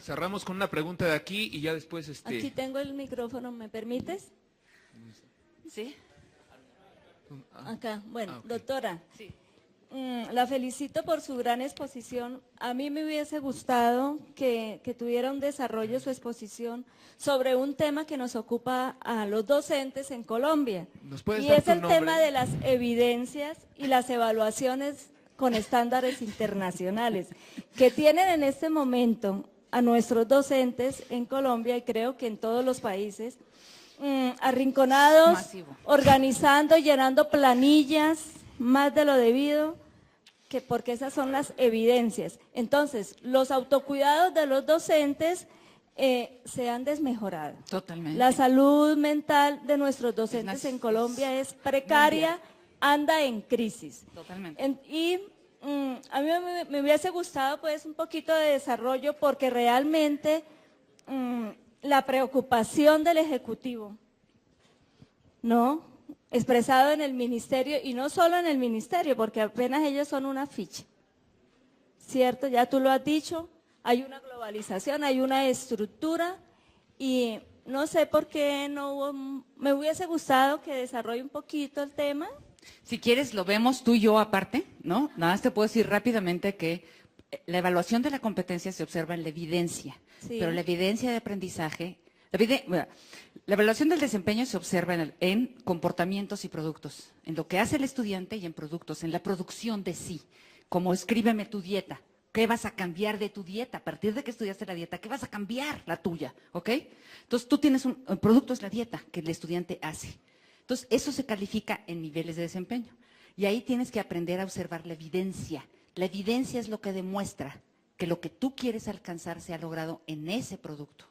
cerramos con una pregunta de aquí y ya después… Aquí tengo el micrófono, ¿me permites? ¿Sí? Acá, bueno, okay. Doctora. Sí. La felicito por su gran exposición. A mí me hubiese gustado que tuviera un desarrollo su exposición sobre un tema que nos ocupa a los docentes en Colombia. Y es el tema de las evidencias y las evaluaciones con estándares internacionales que tienen en este momento a nuestros docentes en Colombia y creo que en todos los países, arrinconados, masivo, organizando, llenando planillas, más de lo debido, porque esas son las evidencias. Entonces, los autocuidados de los docentes se han desmejorado. Totalmente. La salud mental de nuestros docentes en Colombia es precaria, anda en crisis. Totalmente. A mí me hubiese gustado pues un poquito de desarrollo porque realmente la preocupación del Ejecutivo, ¿no?, expresado en el ministerio, y no solo en el ministerio, porque apenas ellos son una ficha, ¿cierto? Ya tú lo has dicho, hay una globalización, hay una estructura, y no sé por qué no hubo, me hubiese gustado que desarrolle un poquito el tema. Si quieres lo vemos tú y yo aparte, ¿no? Nada más te puedo decir rápidamente que la evaluación de la competencia se observa en la evidencia, sí, pero la evidencia de aprendizaje… La evaluación del desempeño se observa en comportamientos y productos, en lo que hace el estudiante y en productos, en la producción de sí, como escríbeme tu dieta, ¿qué vas a cambiar de tu dieta? A partir de que estudiaste la dieta, ¿qué vas a cambiar? La tuya, ¿ok? Entonces tú tienes el producto es la dieta que el estudiante hace. Entonces eso se califica en niveles de desempeño y ahí tienes que aprender a observar la evidencia. La evidencia es lo que demuestra que lo que tú quieres alcanzar se ha logrado en ese producto.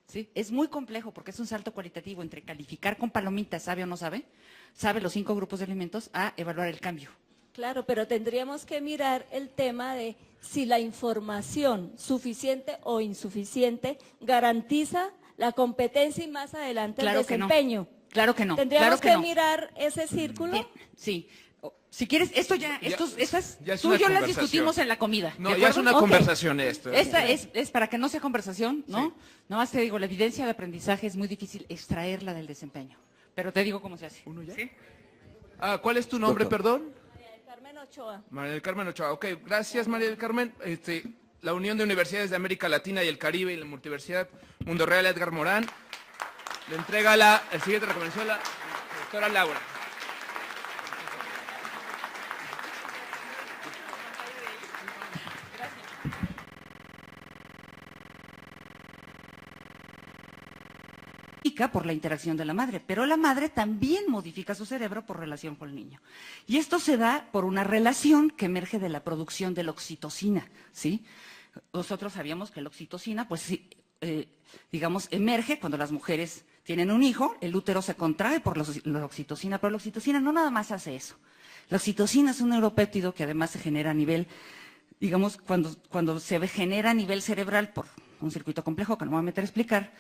¿Sí? Es muy complejo porque es un salto cualitativo entre calificar con palomitas, sabe o no sabe, sabe los 5 grupos de alimentos, a evaluar el cambio. Claro, pero tendríamos que mirar el tema de si la información suficiente o insuficiente garantiza la competencia y más adelante el desempeño. Claro que no. Tendríamos que mirar ese círculo. Sí, Si quieres, tú y yo las discutimos en la comida. No, ya es una conversación esto. Esta es para que no sea conversación, ¿no? Sí. Nada más te digo, la evidencia de aprendizaje es muy difícil extraerla del desempeño. Pero te digo cómo se hace. ¿Uno ya? ¿Sí? ¿Cuál es tu nombre, perdón? María del Carmen Ochoa. María del Carmen Ochoa. Ok, gracias, María del Carmen. La Unión de Universidades de América Latina y el Caribe y la Multiversidad Mundo Real Edgar Morán le entrega el siguiente recomendación a la doctora Laura. Por la interacción de la madre, pero la madre también modifica su cerebro por relación con el niño. Y esto se da por una relación que emerge de la producción de la oxitocina, ¿sí? Nosotros sabíamos que la oxitocina, pues, digamos, emerge cuando las mujeres tienen un hijo, el útero se contrae por la oxitocina, pero la oxitocina no nada más hace eso. La oxitocina es un neuropéptido que además se genera a nivel, digamos, cuando se genera a nivel cerebral por un circuito complejo que no me voy a meter a explicar.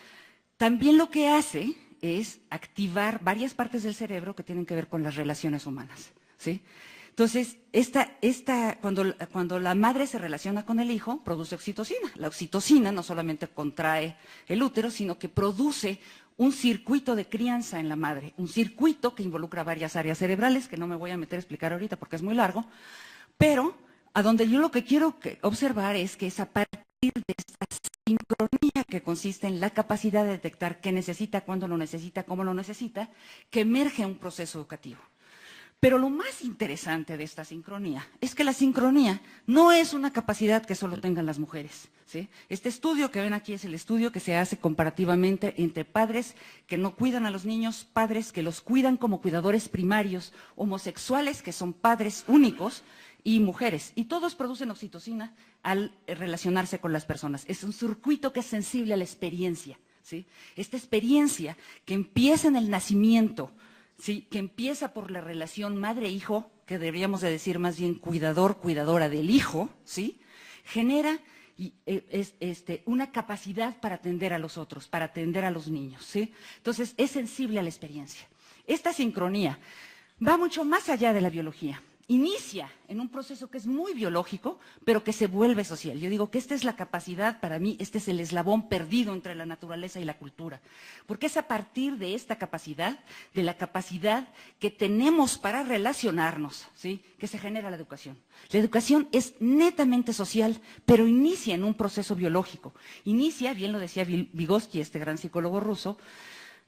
También lo que hace es activar varias partes del cerebro que tienen que ver con las relaciones humanas, ¿sí? Entonces, cuando la madre se relaciona con el hijo, produce oxitocina. La oxitocina no solamente contrae el útero, sino que produce un circuito de crianza en la madre, un circuito que involucra varias áreas cerebrales, que no me voy a meter a explicar ahorita porque es muy largo, pero a donde yo lo que quiero observar es que es a partir de esta sincronía que consiste en la capacidad de detectar qué necesita, cuándo lo necesita, cómo lo necesita, que emerge un proceso educativo. Pero lo más interesante de esta sincronía es que la sincronía no es una capacidad que solo tengan las mujeres, ¿sí? Este estudio que ven aquí es el estudio que se hace comparativamente entre padres que no cuidan a los niños, padres que los cuidan como cuidadores primarios, homosexuales que son padres únicos, y mujeres, y todos producen oxitocina al relacionarse con las personas. Es un circuito que es sensible a la experiencia, ¿sí? Esta experiencia que empieza en el nacimiento, ¿sí? Que empieza por la relación madre-hijo, que deberíamos de decir más bien cuidador-cuidadora del hijo, ¿sí? Genera una capacidad para atender a los otros, para atender a los niños, ¿sí? Entonces, es sensible a la experiencia. Esta sincronía va mucho más allá de la biología. Inicia en un proceso que es muy biológico, pero que se vuelve social. Yo digo que esta es la capacidad, para mí, este es el eslabón perdido entre la naturaleza y la cultura. Porque es a partir de esta capacidad, de la capacidad que tenemos para relacionarnos, ¿sí?, que se genera la educación. La educación es netamente social, pero inicia en un proceso biológico. Inicia, bien lo decía Vygotsky, este gran psicólogo ruso,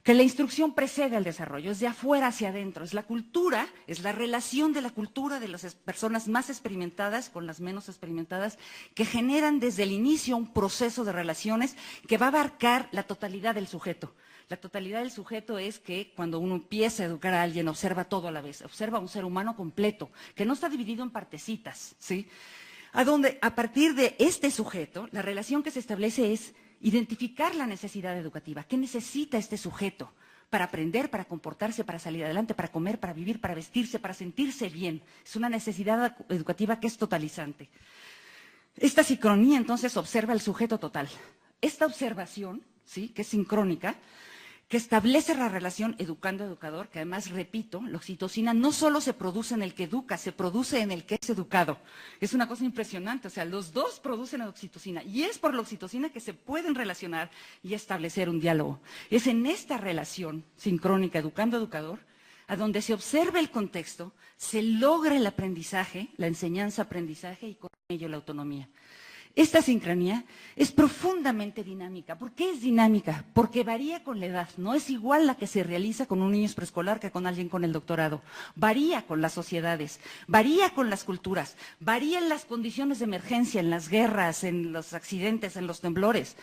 que la instrucción precede al desarrollo, es de afuera hacia adentro, es la cultura, es la relación de la cultura de las personas más experimentadas con las menos experimentadas, que generan desde el inicio un proceso de relaciones que va a abarcar la totalidad del sujeto. La totalidad del sujeto es que cuando uno empieza a educar a alguien, observa todo a la vez, observa a un ser humano completo, que no está dividido en partecitas, ¿sí? A partir de este sujeto, la relación que se establece es identificar la necesidad educativa. ¿Qué necesita este sujeto para aprender, para comportarse, para salir adelante, para comer, para vivir, para vestirse, para sentirse bien? Es una necesidad educativa que es totalizante. Esta sincronía, entonces, observa el sujeto total. Esta observación, ¿sí?, que es sincrónica, que establece la relación educando-educador, que además, repito, la oxitocina no solo se produce en el que educa, se produce en el que es educado. Es una cosa impresionante, o sea, los dos producen oxitocina, y es por la oxitocina que se pueden relacionar y establecer un diálogo. Es en esta relación sincrónica educando-educador, a donde se observa el contexto, se logra el aprendizaje, la enseñanza-aprendizaje y con ello la autonomía. Esta sincronía es profundamente dinámica. ¿Por qué es dinámica? Porque varía con la edad. No es igual la que se realiza con un niño preescolar que con alguien con el doctorado. Varía con las sociedades, varía con las culturas, varía en las condiciones de emergencia, en las guerras, en los accidentes, en los temblores.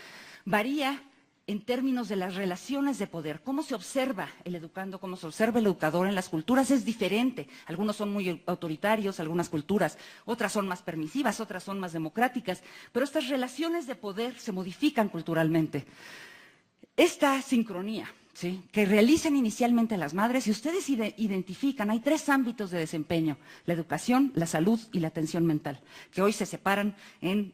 Varía en términos de las relaciones de poder. Cómo se observa el educando, cómo se observa el educador en las culturas es diferente. Algunos son muy autoritarios, algunas culturas, otras son más permisivas, otras son más democráticas, pero estas relaciones de poder se modifican culturalmente. Esta sincronía, ¿sí?, que realizan inicialmente las madres, y ustedes identifican, hay 3 ámbitos de desempeño: la educación, la salud y la atención mental, que hoy se separan en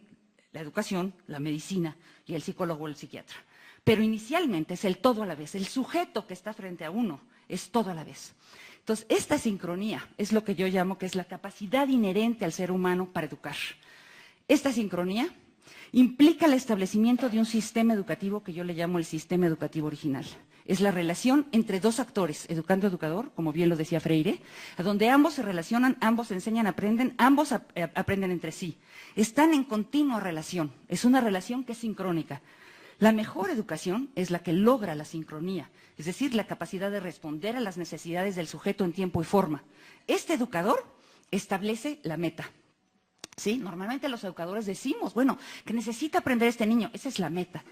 la educación, la medicina y el psicólogo o el psiquiatra. Pero inicialmente es el todo a la vez, el sujeto que está frente a uno es todo a la vez. Entonces, esta sincronía es lo que yo llamo que es la capacidad inherente al ser humano para educar. Esta sincronía implica el establecimiento de un sistema educativo que yo le llamo el sistema educativo original. Es la relación entre dos actores, educando-educador, como bien lo decía Freire, a donde ambos se relacionan, ambos enseñan, aprenden, ambos aprenden entre sí. Están en continua relación, es una relación que es sincrónica. La mejor educación es la que logra la sincronía, es decir, la capacidad de responder a las necesidades del sujeto en tiempo y forma. Este educador establece la meta. ¿Sí? Normalmente los educadores decimos, bueno, que necesita aprender este niño, esa es la meta.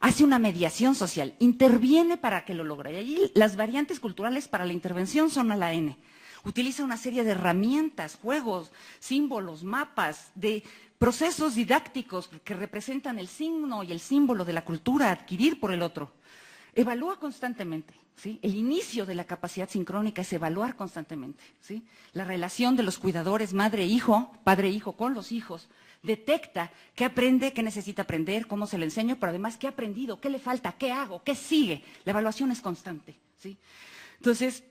Hace una mediación social, interviene para que lo logre. Y allí las variantes culturales para la intervención son a la N. Utiliza una serie de herramientas, juegos, símbolos, mapas, de procesos didácticos que representan el signo y el símbolo de la cultura a adquirir por el otro. Evalúa constantemente, ¿sí? El inicio de la capacidad sincrónica es evaluar constantemente, ¿sí? La relación de los cuidadores madre-hijo, padre-hijo con los hijos, detecta qué aprende, qué necesita aprender, cómo se le enseño, pero además qué ha aprendido, qué le falta, qué hago, qué sigue. La evaluación es constante, ¿sí? Entonces,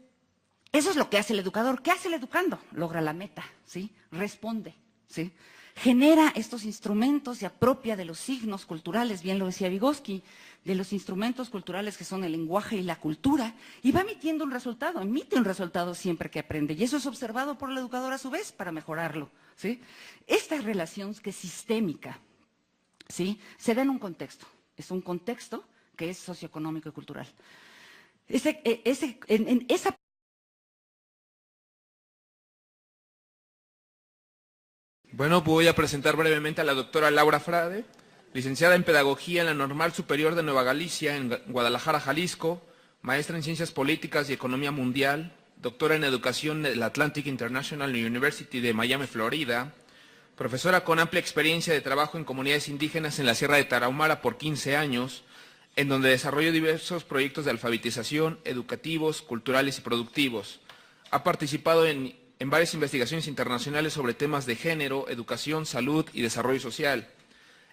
eso es lo que hace el educador. ¿Qué hace el educando? Logra la meta, ¿sí? Responde, ¿sí? Genera estos instrumentos, se apropia de los signos culturales, bien lo decía Vygotsky, de los instrumentos culturales que son el lenguaje y la cultura, y va emite un resultado siempre que aprende, y eso es observado por el educador a su vez para mejorarlo, ¿sí? Esta relación que es sistémica, ¿sí? Se da en un contexto, es un contexto que es socioeconómico y cultural. Esa Bueno, voy a presentar brevemente a la doctora Laura Frade, licenciada en Pedagogía en la Normal Superior de Nueva Galicia, en Guadalajara, Jalisco, maestra en Ciencias Políticas y Economía Mundial, doctora en Educación de la Atlantic International University de Miami, Florida, profesora con amplia experiencia de trabajo en comunidades indígenas en la Sierra de Tarahumara por 15 años, en donde desarrolló diversos proyectos de alfabetización, educativos, culturales y productivos. Ha participado en varias investigaciones internacionales sobre temas de género, educación, salud y desarrollo social.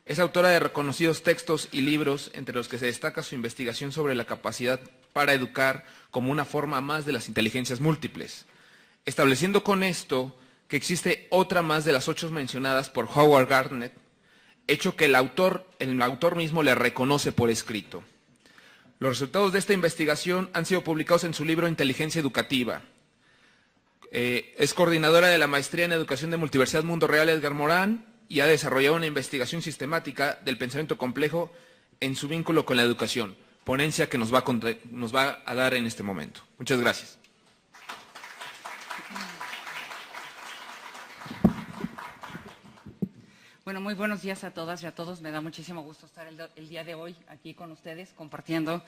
Es autora de reconocidos textos y libros, entre los que se destaca su investigación sobre la capacidad para educar como una forma más de las inteligencias múltiples, estableciendo con esto que existe otra más de las 8 mencionadas por Howard Gardner, hecho que el autor mismo le reconoce por escrito. Los resultados de esta investigación han sido publicados en su libro Inteligencia Educativa. Es coordinadora de la Maestría en Educación de Multiversidad Mundo Real Edgar Morán y ha desarrollado una investigación sistemática del pensamiento complejo en su vínculo con la educación, ponencia que nos va a dar en este momento. Muchas gracias. Bueno, muy buenos días a todas y a todos. Me da muchísimo gusto estar el día de hoy aquí con ustedes compartiendo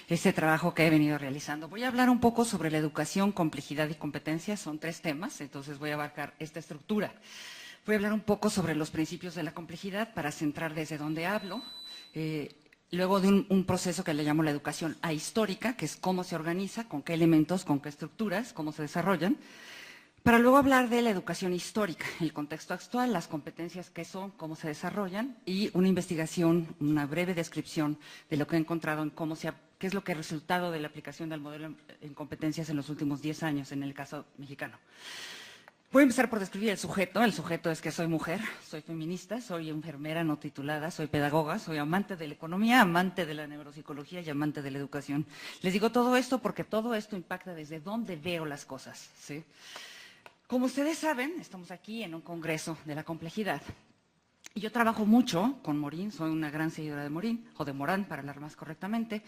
este trabajo que he venido realizando. Voy a hablar un poco sobre la educación, complejidad y competencias. Son 3 temas, entonces voy a abarcar esta estructura. Voy a hablar un poco sobre los principios de la complejidad para centrar desde donde hablo. Luego de un proceso que le llamo la educación ahistórica, que es cómo se organiza, con qué elementos, con qué estructuras, cómo se desarrollan. Para luego hablar de la educación histórica, el contexto actual, las competencias que son, cómo se desarrollan y una investigación, una breve descripción de lo que he encontrado en qué es lo que ha resultado de la aplicación del modelo en competencias en los últimos 10 años en el caso mexicano. Voy a empezar por describir el sujeto. El sujeto es que soy mujer, soy feminista, soy enfermera no titulada, soy pedagoga, soy amante de la economía, amante de la neuropsicología y amante de la educación. Les digo todo esto porque todo esto impacta desde dónde veo las cosas, ¿sí? Como ustedes saben, estamos aquí en un congreso de la complejidad. Y yo trabajo mucho con Morín, soy una gran seguidora de Morín, o de Morán, para hablar más correctamente.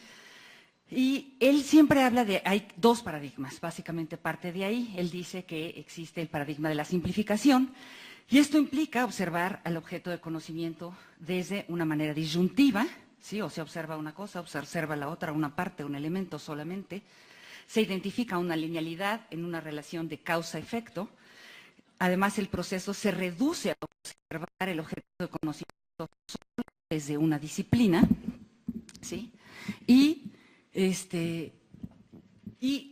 Y él siempre habla hay 2 paradigmas, básicamente parte de ahí. Él dice que existe el paradigma de la simplificación, y esto implica observar al objeto de conocimiento desde una manera disyuntiva, ¿sí? O se observa una cosa, se observa la otra, una parte, un elemento solamente. Se identifica una linealidad en una relación de causa-efecto. Además, el proceso se reduce a observar el objeto de conocimiento solo desde una disciplina, ¿sí? Y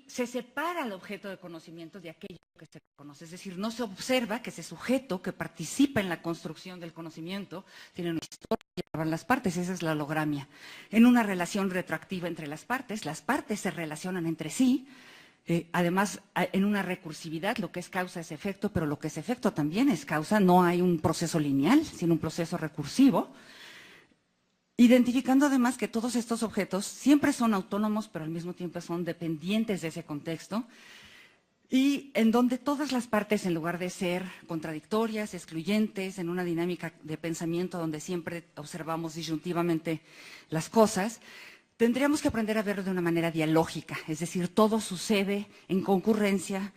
se separa el objeto de conocimiento de aquello que se conoce. Es decir, no se observa que ese sujeto que participa en la construcción del conocimiento tiene una historia y van las partes. Esa es la hologramia. En una relación retroactiva entre las partes se relacionan entre sí, Además, en una recursividad, lo que es causa es efecto, pero lo que es efecto también es causa. No hay un proceso lineal, sino un proceso recursivo. Identificando además que todos estos objetos siempre son autónomos, pero al mismo tiempo son dependientes de ese contexto, y en donde todas las partes, en lugar de ser contradictorias, excluyentes, en una dinámica de pensamiento donde siempre observamos disyuntivamente las cosas, tendríamos que aprender a verlo de una manera dialógica, es decir, todo sucede en concurrencia,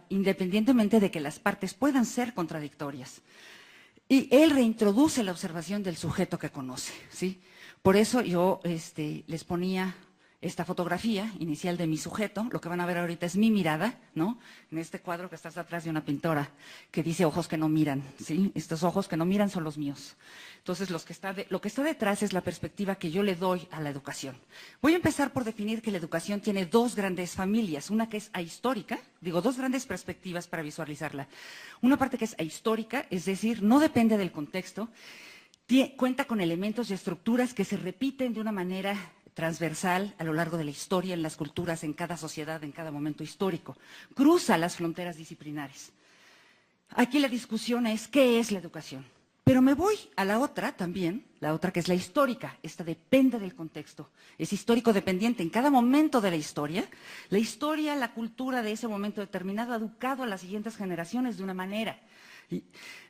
independientemente de que las partes puedan ser contradictorias. Y él reintroduce la observación del sujeto que conoce, ¿sí? Por eso yo les ponía esta fotografía inicial de mi sujeto. Lo que van a ver ahorita es mi mirada, ¿no? En este cuadro que está atrás de una pintora que dice ojos que no miran, ¿sí? Estos ojos que no miran son los míos. Entonces, lo que está detrás es la perspectiva que yo le doy a la educación. Voy a empezar por definir que la educación tiene dos grandes familias, una que es ahistórica, dos grandes perspectivas para visualizarla. Una parte que es ahistórica, es decir, no depende del contexto, cuenta con elementos y estructuras que se repiten de una manera transversal a lo largo de la historia, en las culturas, en cada sociedad, en cada momento histórico. Cruza las fronteras disciplinares. Aquí la discusión es ¿qué es la educación? Pero me voy a la otra también, la otra que es la histórica. Esta depende del contexto. Es histórico dependiente en cada momento de la historia, la cultura de ese momento determinado ha educado a las siguientes generaciones de una manera. Y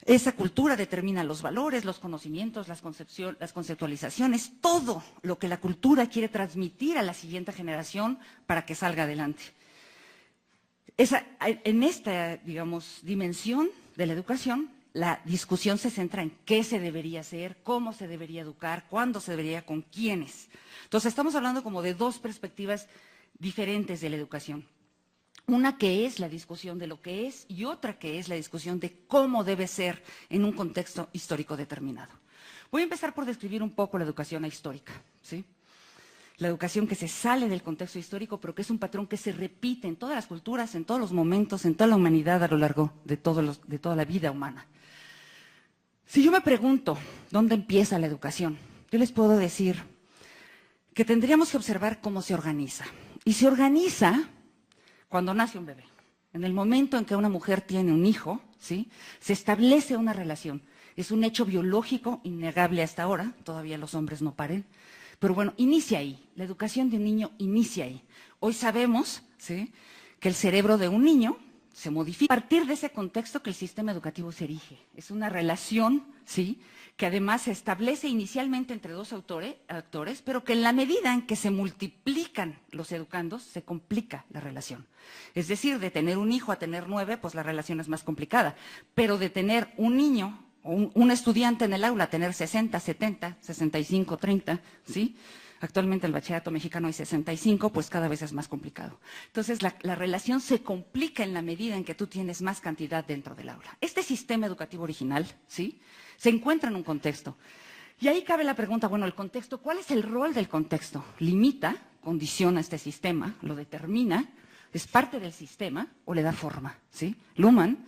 esa cultura determina los valores, los conocimientos, las conceptualizaciones, todo lo que la cultura quiere transmitir a la siguiente generación para que salga adelante. En esta, dimensión de la educación, la discusión se centra en qué se debería hacer, cómo se debería educar, cuándo se debería, con quiénes. Entonces, estamos hablando como de dos perspectivas diferentes de la educación. Una que es la discusión de lo que es y otra que es la discusión de cómo debe ser en un contexto histórico determinado. Voy a empezar por describir un poco la educación ahistórica, ¿sí? La educación que se sale del contexto histórico, pero que es un patrón que se repite en todas las culturas, en todos los momentos, en toda la humanidad a lo largo de toda la vida humana. Si yo me pregunto dónde empieza la educación, yo les puedo decir que tendríamos que observar cómo se organiza. Y se organiza cuando nace un bebé. En el momento en que una mujer tiene un hijo, ¿sí?, se establece una relación. Es un hecho biológico innegable hasta ahora, todavía los hombres no paren, pero bueno, inicia ahí. La educación de un niño inicia ahí. Hoy sabemos, ¿sí?, que el cerebro de un niño se modifica a partir de ese contexto que el sistema educativo se erige. Es una relación, ¿sí?, que además se establece inicialmente entre dos actores, pero que en la medida en que se multiplican los educandos, se complica la relación. Es decir, de tener un hijo a tener 9, pues la relación es más complicada. Pero de tener un niño o un estudiante en el aula a tener 60, 70, 65, 30, ¿sí? Actualmente el bachillerato mexicano hay 65, pues cada vez es más complicado. Entonces, la relación se complica en la medida en que tú tienes más cantidad dentro del aula. Este sistema educativo original, ¿sí?, se encuentra en un contexto. Y ahí cabe la pregunta, bueno, el contexto, ¿cuál es el rol del contexto? ¿Limita, condiciona este sistema, lo determina, es parte del sistema o le da forma? ¿Sí? Luhmann,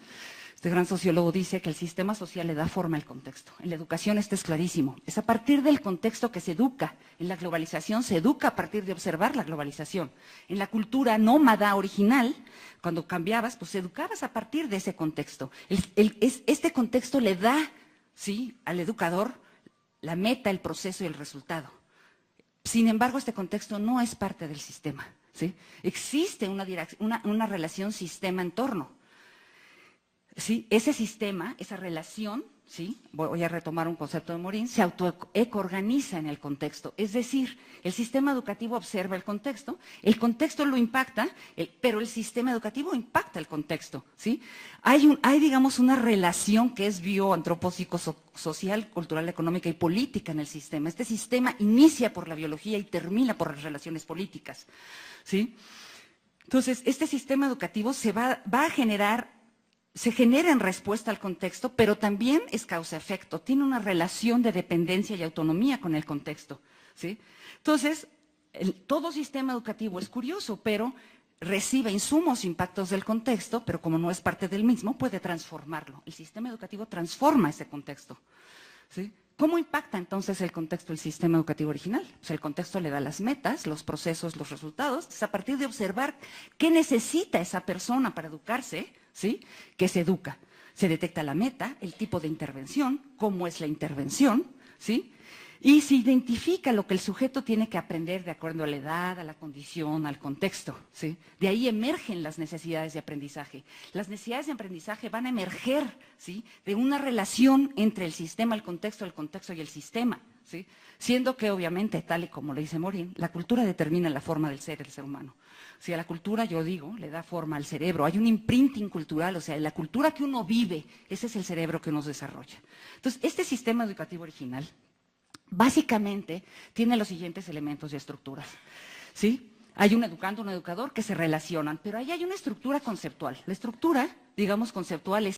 este gran sociólogo, dice que el sistema social le da forma al contexto. En la educación esto es clarísimo. Es a partir del contexto que se educa. En la globalización se educa a partir de observar la globalización. En la cultura nómada original, cuando cambiabas, pues educabas a partir de ese contexto. Este contexto le da, ¿sí?, al educador la meta, el proceso y el resultado. Sin embargo, este contexto no es parte del sistema, ¿sí? Existe una relación sistema-entorno. ¿Sí? Ese sistema, esa relación, ¿sí?, voy a retomar un concepto de Morin, se autoecoorganiza en el contexto. Es decir, el sistema educativo observa el contexto lo impacta, pero el sistema educativo impacta el contexto, ¿sí? Hay digamos, una relación que es bioantropopsicosocial, cultural, económica y política en el sistema. Este sistema inicia por la biología y termina por las relaciones políticas, ¿sí? Entonces, este sistema educativo se genera en respuesta al contexto, pero también es causa-efecto, tiene una relación de dependencia y autonomía con el contexto, ¿sí? Entonces, todo sistema educativo es curioso, pero recibe insumos, impactos del contexto, pero como no es parte del mismo, puede transformarlo. El sistema educativo transforma ese contexto, ¿sí? ¿Cómo impacta entonces el contexto del sistema educativo original? Pues el contexto le da las metas, los procesos, los resultados. Es a partir de observar qué necesita esa persona para educarse, ¿sí?, que se educa. Se detecta la meta, el tipo de intervención, cómo es la intervención, ¿sí?, y se identifica lo que el sujeto tiene que aprender de acuerdo a la edad, a la condición, al contexto, ¿sí? De ahí emergen las necesidades de aprendizaje. Las necesidades de aprendizaje van a emerger, ¿sí?, de una relación entre el sistema, el contexto y el sistema, ¿sí? Siendo que, obviamente, tal y como le dice Morin, la cultura determina la forma del ser humano. Si a la cultura, yo digo, le da forma al cerebro, hay un imprinting cultural, o sea, la cultura que uno vive, ese es el cerebro que uno desarrolla. Entonces, este sistema educativo original básicamente tiene los siguientes elementos y estructuras, ¿sí? Hay un educando, un educador que se relacionan, pero ahí hay una estructura conceptual. La estructura, digamos, conceptual es